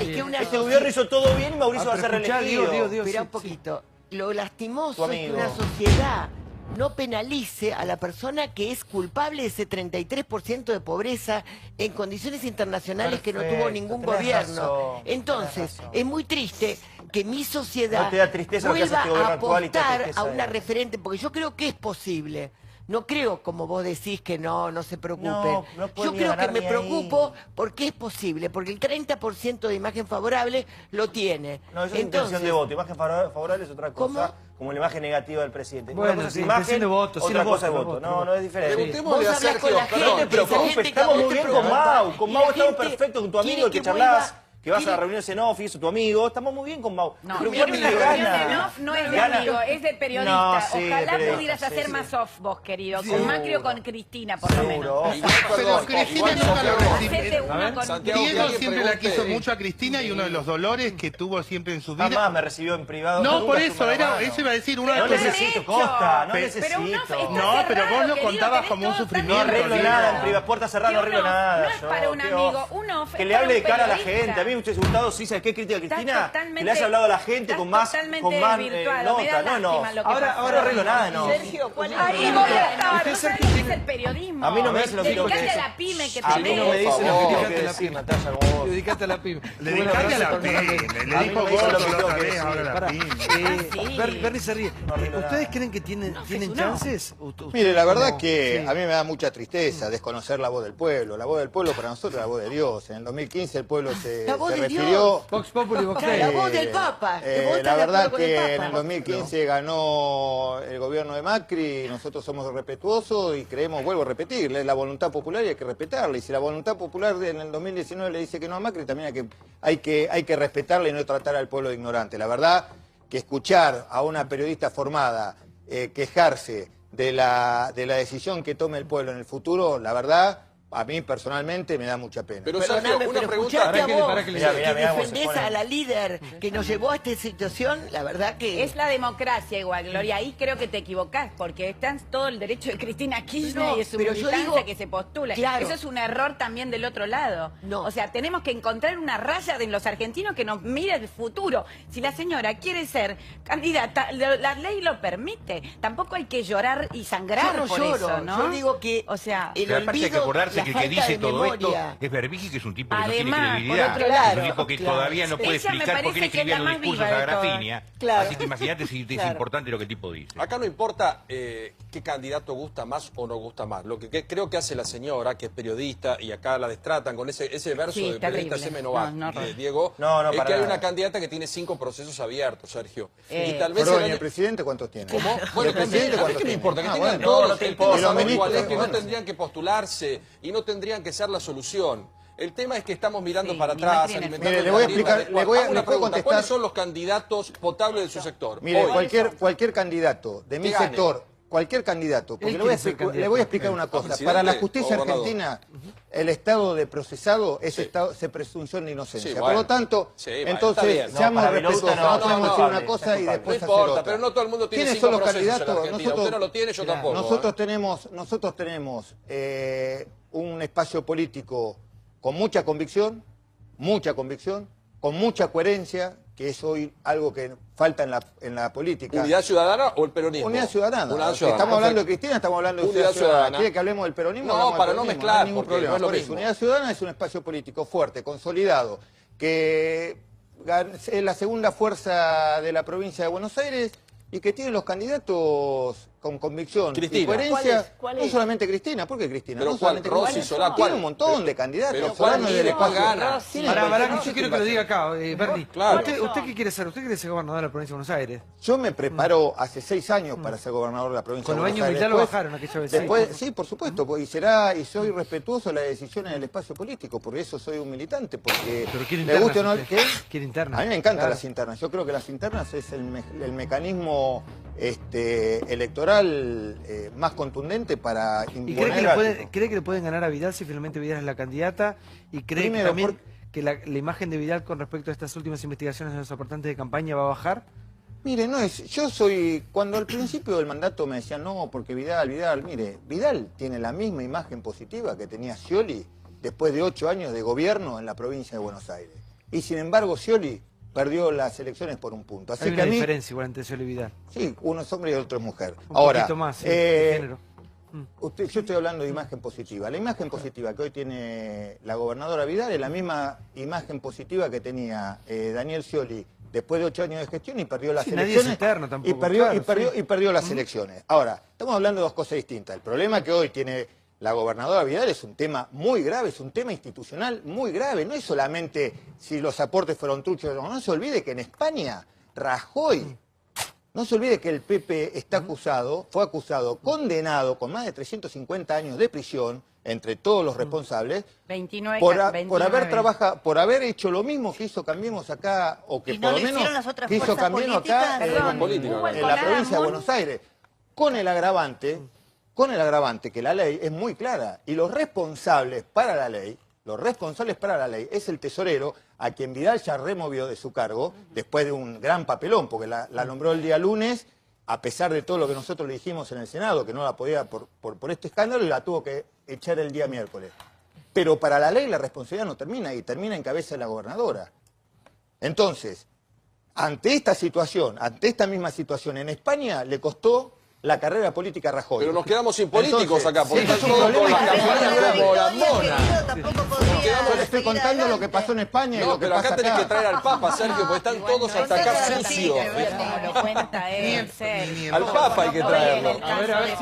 es que una Este gobierno hizo todo bien y Mauricio va a ser reelegido. Espera un poquito. Lo Tu lastimoso es que amigo. una sociedad no penalice a la persona que es culpable de ese 33% de pobreza en condiciones internacionales que no tuvo Perfecto, ningún tenés gobierno. razón, Entonces, es muy triste que mi sociedad ¿No te da tristeza lo que hace vuelva este gobierno a actual y te da apostar tristeza a una él? referente, porque yo creo que es posible. No creo, como vos decís, que no se preocupen. No puede Yo ni creo que ganar me ni ahí. preocupo porque es posible, porque el 30% de imagen favorable lo tiene. No, eso es intención de voto. Imagen favorable es otra cosa, como la imagen negativa del presidente. Bueno, Una cosa es sí, imagen, intención de voto, sí, otra los cosa es votos, voto. los votos. No es diferente. Preguntémosle a Sergio, No te preocupes, estamos muy bien con Mau. Con Mau estamos perfectos, con tu amigo que charlas, que vas a las reuniones en off y eso, tu amigo. Estamos muy bien con Mau. No, pero ir a una reunión gana. en off no es de Gana. amigo, es de periodista. No, sí, Ojalá periodista, pudieras hacer sí. más off vos, querido. Seguro. Con Macri o con Cristina, por lo menos. Pero Cristina nunca lo Hacete una con Santiago, Diego que siempre la pregunte. quiso mucho a Cristina y uno de los dolores que tuvo siempre en su vida. Jamás me recibió en privado. No, nunca por estuvo eso, en la mano. eso iba a decir. Uno de No los necesito, Costa, no Pero- necesito. Pero uno está No, pero vos cerrado, lo querido, contabas tenés como un todo sufrimiento. No arreglo Diego. nada en privado, puerta cerrada, no arreglo nada. No es yo, para un qué amigo, off. un off. Que es le para hable de un cara a la periodista. gente. A mí me hubiese gustado, sí, ¿sabes qué, Cristina? Estás Que le totalmente- haya hablado a la gente estás con más totalmente nota, desvirtuado, me da no. lástima lo que Ahora pasó. no arreglo nada, no. Sergio, ¿cuál es Ahí el voy problema? a estar, Usted, no Sergio, sabes lo que es tiene- el periodismo. A mí no me dicen lo que tengo que Dedicate decir. a la pyme que A mí tenés. no me dicen lo que tengo que Dedicate a la decir, pyme. Natalia, como vos. Dedicate a la pyme. Le dedicaste a la pyme, le A mí dijo no me dicen lo gordo que la tengo otra que vez, decir. ahora la Pará. pyme. Bernie se ríe. ¿Ustedes creen que tienen chances? Mire, la verdad Como- que sí. a mí me da mucha tristeza desconocer la voz del pueblo. La voz del pueblo para nosotros es la voz de Dios. En el 2015 el pueblo se La voz de refirió... Dios. Vox Populi, Vox La Dei. voz del Papa. que vos La estás de verdad acuerdo con el que en Papa. el 2015 ganó el gobierno de Macri, nosotros somos respetuosos y creemos, vuelvo a repetir, la voluntad popular y hay que respetarla. Y si la voluntad popular en el 2019 le dice que no a Macri, también hay que respetarla y no tratar al pueblo de ignorante. La verdad que escuchar a una periodista formada quejarse de la decisión que tome el pueblo en el futuro, la verdad... A mí personalmente me da mucha pena. Pero Perdóname, Sergio, una pero pregunta. escuchaste a vos para que le- que Mirá, vos se defendés pone- a la líder que nos llevó a esta situación, la verdad que... Es la democracia igual, Gloria. Ahí creo que te equivocás, porque está en todo el derecho de Cristina Kirchner No, y de su pero yo militancia digo- que se postule. Claro. Eso es un error también del otro lado. No. O sea, tenemos que encontrar una raya de los argentinos que nos mire el futuro. Si la señora quiere ser candidata, la ley lo permite. Tampoco hay que llorar y sangrar Yo no por lloro, eso, ¿no? yo digo que o sea, el Pero aparte hay que olvido, acordarse la que el que falta dice de todo memoria. esto es Berbigi, que es un tipo que Además, no tiene por credibilidad. otro Es lado, un tipo que claro. todavía no puede Ella me explicar por qué le parece que es la escribían los más discursos viva a de todas. Grafinia. Claro. Así que imagínate si es Claro. importante lo que el tipo dice. Acá no importa qué candidato gusta más o no gusta más. Lo que creo que hace la señora, que es periodista, y acá la destratan con ese verso Sí, de periodista terrible. Semenova, No, Diego, No, es para que hay nada. una candidata que tiene 5 procesos abiertos, Sergio. Y tal vez Perdón, el ¿y el año- presidente cuántos tiene? ¿Cómo? Bueno, ¿Y el presidente a mí cuántos qué me tiene? importa, que Ah, tengan bueno. todos, no te el importa. tema Y los saber ministros, cuál es, que no bueno. tendrían que postularse y no tendrían que ser la solución. El tema es que estamos mirando Sí, para ni atrás, Macri ni alimentando Mire, le la voy a grieta explicar, de- le voy a Hago una pregunta, contestar. ¿cuáles son los candidatos potables de su sector? Mire, Hoy. cualquier candidato de mi Que gane. sector, cualquier candidato, porque Él le voy a quiere ser explicar, candidato. le voy a explicar una cosa. ¿Presidente Para la o justicia gobernador? argentina, el estado de procesado es Sí. estado de presunción de inocencia. Sí, Por bueno. lo tanto, Sí, bueno, está entonces, bien. No, seamos para Bielsa respetuosos. no, No podemos no, decir no, una cosa y no después No hacer importa, otra. pero no todo el mundo tiene ¿Quiénes 5 son los procesos en candidatos? Argentina. Usted no lo tiene, yo tampoco. Nosotros tenemos un espacio político con mucha convicción, con mucha coherencia, que es hoy algo que falta en la política. ¿Unidad ciudadana o el peronismo? Unidad ciudadana. Unidad Si ciudadana, estamos hablando de perfecto. Cristina, estamos hablando de Unidad Unidad Ciudadana. ciudadana. ¿Quiere que hablemos del peronismo? No, Hablamos del para no peronismo, mezclar, hay ningún porque problema. no es lo Por eso, mismo. Unidad Ciudadana es un espacio político fuerte, consolidado, que es la segunda fuerza de la provincia de Buenos Aires y que tiene los candidatos con convicción Cristina. y coherencia. ¿Cuál no es? solamente Cristina, ¿por qué Cristina? Pero no ¿cuál? solamente Rossi, Cristina. Solá, ¿cuál? Tiene un montón de candidatos. Pero Solano ¿cuál es del tiene más espacio. ganas? Tiene Pará, cualquier yo quiero que lo diga acá, Bernie. Claro. ¿Usted qué quiere ser? ¿Usted quiere ser gobernador de la provincia de Buenos Aires? Yo me preparo hace 6 años para ser gobernador de la provincia Con de los Buenos años Aires. militar lo Después- bajaron aquella vez. Después, sí, por supuesto, y soy respetuoso de las decisiones del espacio político, por eso soy un militante, porque Pero quiere le internas guste o no, usted. ¿qué? Quiere internas. A mí me encantan Claro. las internas, yo creo que las internas es el mecanismo electoral más contundente para ¿Y imponer. cree que le pueden ganar a Vidal si finalmente Vidal es la candidata? ¿Y cree que Primero, también que la imagen de Vidal con respecto a estas últimas investigaciones de los aportantes de campaña va a bajar? Mire, cuando al principio del mandato me decían, no, porque Vidal, mire, Vidal tiene la misma imagen positiva que tenía Scioli después de 8 años de gobierno en la provincia de Buenos Aires. Y sin embargo, Scioli perdió las elecciones por un punto. Así Hay que una a mí, diferencia igual entre Scioli y Vidal. sí, uno es hombre y otro es mujer. Un Ahora, poquito más, sí, de género. yo estoy hablando de imagen positiva. La imagen positiva que hoy tiene la gobernadora Vidal es la misma imagen positiva que tenía Daniel Scioli después de 8 años de gestión y perdió las Sí, nadie es elecciones. eterno tampoco, y perdió claro, las elecciones. Ahora, estamos hablando de dos cosas distintas. El problema que hoy tiene la gobernadora Vidal es un tema muy grave, es un tema institucional muy grave. No es solamente si los aportes fueron truchos o no. No se olvide que en España, Rajoy, no se olvide que el PP fue acusado, condenado con más de 350 años de prisión entre todos los responsables, 29, por haber hecho lo mismo que hizo Cambiemos acá, o que por lo menos que hizo Cambiemos acá en la provincia de Buenos Aires, con el agravante que la ley es muy clara, y los responsables para la ley es el tesorero, a quien Vidal ya removió de su cargo, después de un gran papelón, porque la nombró el día lunes, a pesar de todo lo que nosotros le dijimos en el Senado, que no la podía por este escándalo, y la tuvo que echar el día miércoles. Pero para la ley la responsabilidad no termina ahí, termina en cabeza de la gobernadora. Entonces, ante esta misma situación, en España le costó la carrera política a Rajoy. Pero nos quedamos sin políticos acá, porque están todos con la campaña como la mona. Yo le estoy contando lo que pasó en España y lo que pero pasa acá tenés que traer al Papa, Sergio, porque están todos hasta acá sucios. Lo cuenta él, Sergio. Al Papa hay que traerlo. A ver,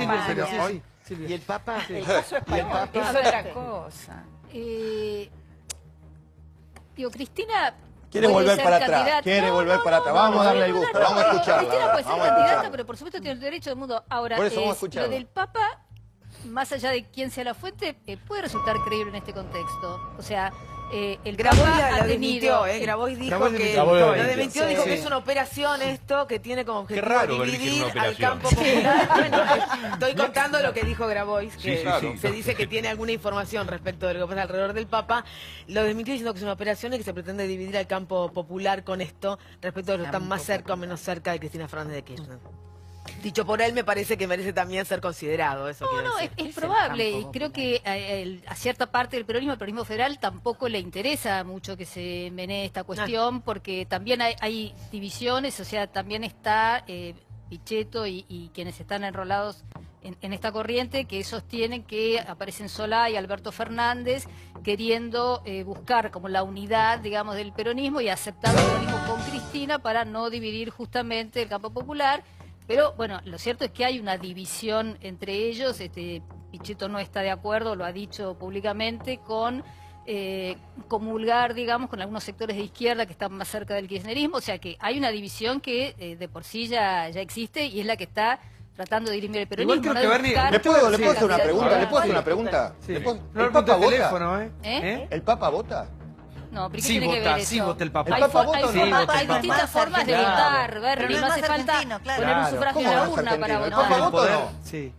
Silvia. ¿Y el Papa? El caso español es otra cosa. Digo, Cristina... Quiere volver para atrás, Vamos a darle el gusto, vamos a escucharla. Cristina puede ser candidata, pero por supuesto tiene el derecho del mundo. Ahora, por eso vamos a escucharla. Lo del Papa, más allá de quién sea la fuente, puede resultar creíble en este contexto. O sea, el Grabois Papa la ha tenido... desmintió, Grabois dijo dijo que es una operación esto, que tiene como objetivo dividir al campo popular. Bueno, estoy contando lo que dijo Grabois, que se dice que tiene alguna información respecto de lo que pasa alrededor del Papa. Lo desmintió diciendo que es una operación y que se pretende dividir al campo popular con esto respecto de los que están más cerca o menos cerca de Cristina Fernández de Kirchner. Dicho por él, me parece que merece también ser considerado. Eso es probable, y creo que a cierta parte del peronismo, el peronismo federal, tampoco le interesa mucho que se menee esta cuestión, porque también hay divisiones, o sea, también está Pichetto y quienes están enrolados en esta corriente, que sostienen que aparecen Solá y Alberto Fernández queriendo buscar como la unidad, digamos, del peronismo y aceptar el peronismo con Cristina para no dividir justamente el campo popular. Pero, bueno, lo cierto es que hay una división entre ellos. Pichetto no está de acuerdo, lo ha dicho públicamente, con comulgar, digamos, con algunos sectores de izquierda que están más cerca del kirchnerismo. O sea que hay una división que de por sí ya existe y es la que está tratando de dirimir el peronismo. Igual creo que Berni, ¿le puedo hacer una pregunta? ¿Le puedo hacer una pregunta? Sí. ¿El Papa vota? ¿El Papa vota? No, pero ¿qué sí tiene que ver sí eso? vota el Papa. Hay distintas formas de votar, Berni, no hace falta poner un sufragio en la urna para votar. ¿El Papa vota o no? Sí.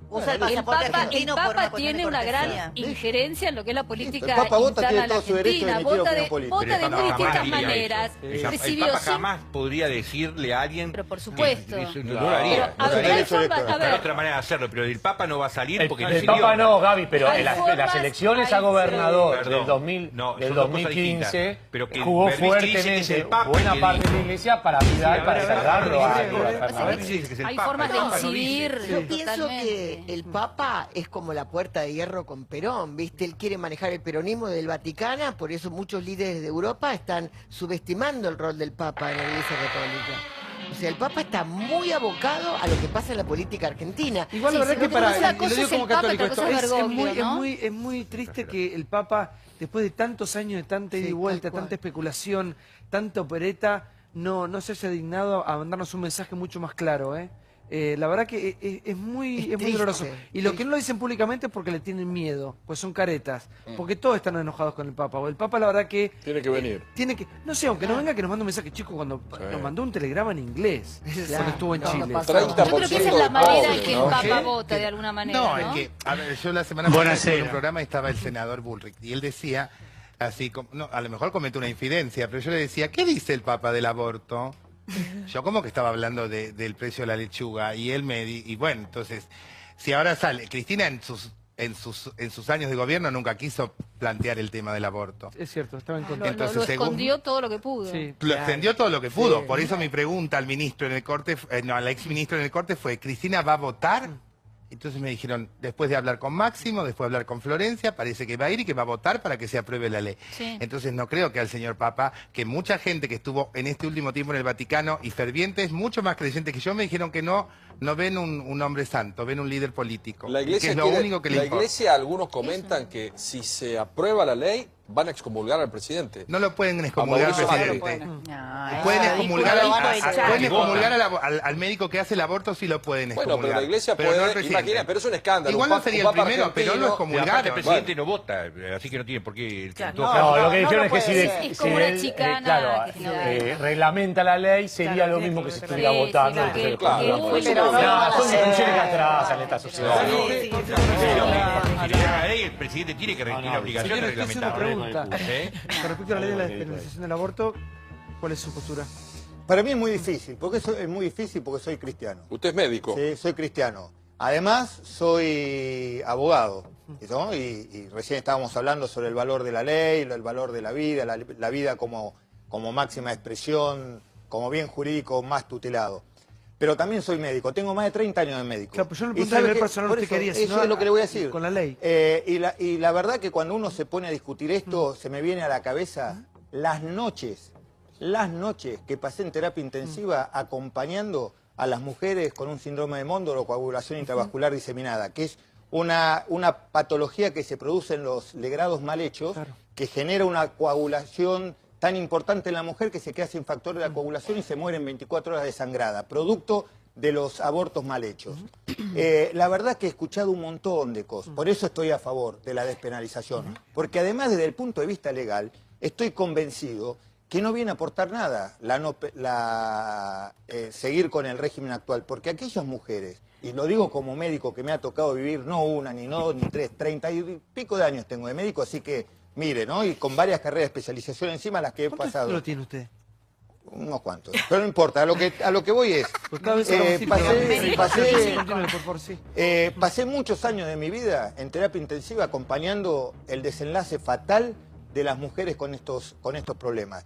El Papa tiene una gran injerencia en lo que es la política el Papa vota, interna tiene todo su derecho de emitir opinión política. Vota de muy distintas maneras. El Papa jamás podría decirle a alguien... Pero por supuesto. No lo haría. Hay formas, hay otra manera de hacerlo, pero el Papa no va a salir porque no es el Papa idiota. no, Gaby, pero en las elecciones a gobernador del 2015 pero que jugó fuertemente buena parte de la iglesia para Vidal, para sacarlo a hay formas de incidir. Yo pienso que el Papa es como la puerta de hierro con Perón, ¿viste? Él quiere manejar el peronismo del Vaticano, por eso muchos líderes de Europa están subestimando el rol del Papa en la Iglesia Católica. O sea, el Papa está muy abocado a lo que pasa en la política argentina. Igual la verdad que lo digo como católico, esto es muy triste que el Papa, después de tantos años de tanta ida y vuelta, tanta especulación, tanta opereta, no se haya dignado a mandarnos un mensaje mucho más claro, la verdad que es muy doloroso. Y lo que no lo dicen públicamente es porque le tienen miedo, pues son caretas. Porque todos están enojados con el Papa. O el Papa la verdad que... Tiene que venir. No sé, aunque no venga, que nos mande un mensaje, chico, cuando nos mandó un telegrama en inglés, cuando estuvo en Chile. Yo creo que esa es la manera en que el Papa vota de alguna manera, ¿no? Es que, a ver, yo la semana pasada en un programa estaba el senador Bullrich y él decía, así como, a lo mejor cometió una infidencia, pero yo le decía, ¿qué dice el Papa del aborto? Yo como que estaba hablando del precio de la lechuga y él y bueno, entonces, si ahora sale, Cristina en sus años de gobierno nunca quiso plantear el tema del aborto. Es cierto, estaba en contra. Entonces, lo escondió todo lo que pudo. Sí. Lo extendió todo lo que pudo. Por eso mi pregunta al ministro en el corte, al ex ministro en el corte fue, ¿Cristina va a votar? Entonces me dijeron, después de hablar con Máximo, después de hablar con Florencia, parece que va a ir y que va a votar para que se apruebe la ley. Sí. Entonces no creo que al señor Papa, que mucha gente que estuvo en este último tiempo en el Vaticano y fervientes, mucho más creyentes que yo, me dijeron que no ven un hombre santo, ven un líder político. La Iglesia, que es lo único que le importa. Iglesia, algunos comentan que si se aprueba la ley, van a excomulgar al presidente. No lo pueden excomulgar al presidente. Pueden excomulgar al médico que hace el aborto, sí lo pueden excomulgar. Bueno, pero la iglesia puede, imagina, pero es un escándalo. Igual no sería el primero, pero lo excomulgaron. El presidente no vota, así que no tiene por qué... No, lo que dijeron es que es como una chicana. Reglamenta la ley, sería lo mismo que se estuviera votando. Son discusiones que atrasan esta sociedad. El presidente tiene la obligación de reglamentar. Con respecto a la ley de la despenalización del aborto, ¿cuál es su postura? Para mí es muy difícil, porque soy cristiano. ¿Usted es médico? Sí, soy cristiano. Además, soy abogado, ¿no? Y recién estábamos hablando sobre el valor de la ley, el valor de la vida, la vida como máxima expresión, como bien jurídico más tutelado. Pero también soy médico, tengo más de 30 años de médico. Claro, pues yo no le pregunté a nivel personal usted quería, eso es lo que le voy a decir. Con la ley. Y la verdad que cuando uno se pone a discutir esto, se me viene a la cabeza las noches que pasé en terapia intensiva acompañando a las mujeres con un síndrome de Mondor o coagulación intravascular diseminada, que es una patología que se produce en los legrados mal hechos, que genera una coagulación tan importante en la mujer que se queda sin factor de la coagulación y se muere en 24 horas desangrada, producto de los abortos mal hechos. La verdad que he escuchado un montón de cosas, por eso estoy a favor de la despenalización, porque además desde el punto de vista legal estoy convencido que no viene a aportar nada seguir con el régimen actual, porque aquellas mujeres, y lo digo como médico que me ha tocado vivir no una, ni dos, ni tres, 30 y pico de años tengo de médico, así que mire, ¿no? Y con varias carreras de especialización encima las que he pasado. ¿Cuánto tiene usted? Unos cuantos, pero no importa, a lo que voy es, pasé muchos años de mi vida en terapia intensiva acompañando el desenlace fatal de las mujeres con estos problemas.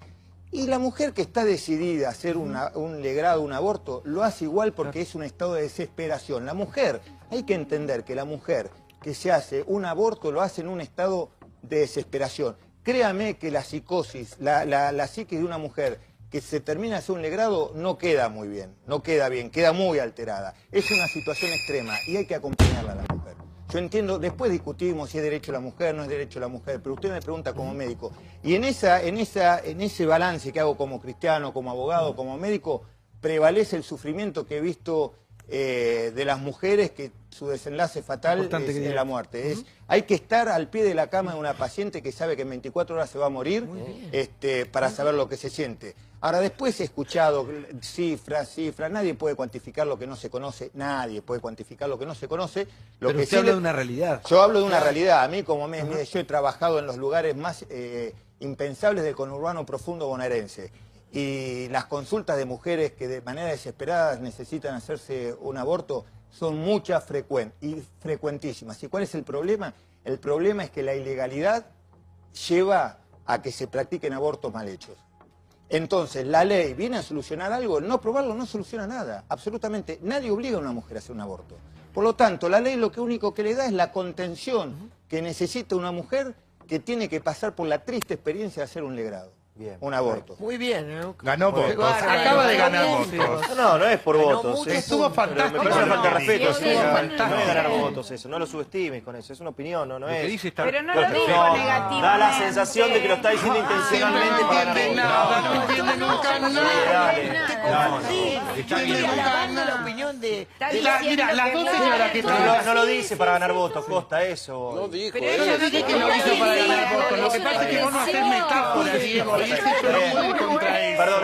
Y la mujer que está decidida a hacer un legrado, un aborto, lo hace igual porque es un estado de desesperación. La mujer, hay que entender que la mujer que se hace un aborto lo hace en un estado de desesperación. Créame que la psicosis, la psique de una mujer que se termina de hacer un legrado no queda muy bien, no queda bien, queda muy alterada. Es una situación extrema y hay que acompañarla a la mujer. Yo entiendo, después discutimos si es derecho a la mujer, no es derecho a la mujer, pero usted me pregunta como médico. Y en ese balance que hago como cristiano, como abogado, como médico, prevalece el sufrimiento que he visto de las mujeres, que su desenlace fatal es la muerte. Hay que estar al pie de la cama de una paciente que sabe que en 24 horas se va a morir para saber lo que se siente. Ahora, después he escuchado cifras, nadie puede cuantificar lo que no se conoce, nadie puede cuantificar lo que no se conoce. Pero usted habla de una realidad. Yo hablo de una realidad. A mí, como yo he trabajado en los lugares más impensables del conurbano profundo bonaerense. Y las consultas de mujeres que de manera desesperada necesitan hacerse un aborto son muchas y frecuentísimas. ¿Y cuál es el problema? El problema es que la ilegalidad lleva a que se practiquen abortos mal hechos. Entonces, ¿la ley viene a solucionar algo? No, probarlo no soluciona nada, absolutamente. Nadie obliga a una mujer a hacer un aborto. Por lo tanto, la ley lo único que le da es la contención que necesita una mujer que tiene que pasar por la triste experiencia de hacer un legrado. Bien. Un aborto. Muy bien, ¿no? Ganó votos. Acaba de ganar votos. No es por votos. Estuvo fantástico. Me parece una falta de respeto. No es ganar votos eso. No lo subestimes con eso. Es una opinión, no es. Pero no lo digo negativamente. Da la sensación de que lo está diciendo intencionalmente para ganar votos. No entiende nunca nada. Estoy alabando la opinión de... Mira, las dos señoras que están... No lo dice para ganar votos, Costa, eso. No dijo. Yo no dije que lo hizo para ganar votos. Lo que pasa es que vos no haces metáforas, Diego. Perdón,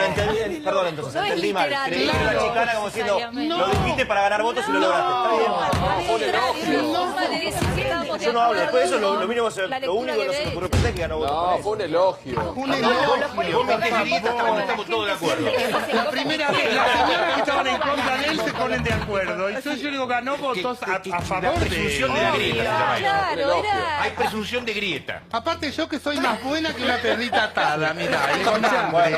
entonces, entendí mal. Creí que era chicana como diciendo, lo dijiste para ganar votos y lo lograste. Está bien. Yo no hablo, después de eso lo único que se me ocurrió pensar que ganó votos. No, fue un elogio. Vos me interpretaste cuando estamos todos de acuerdo. La primera vez, las señoras que estaban en contra de él se ponen de acuerdo. Entonces yo digo, ganó votos a favor de presunción de la grieta. Hay presunción de grieta. Aparte yo que soy más buena que una perrita atada, mirá. Bueno,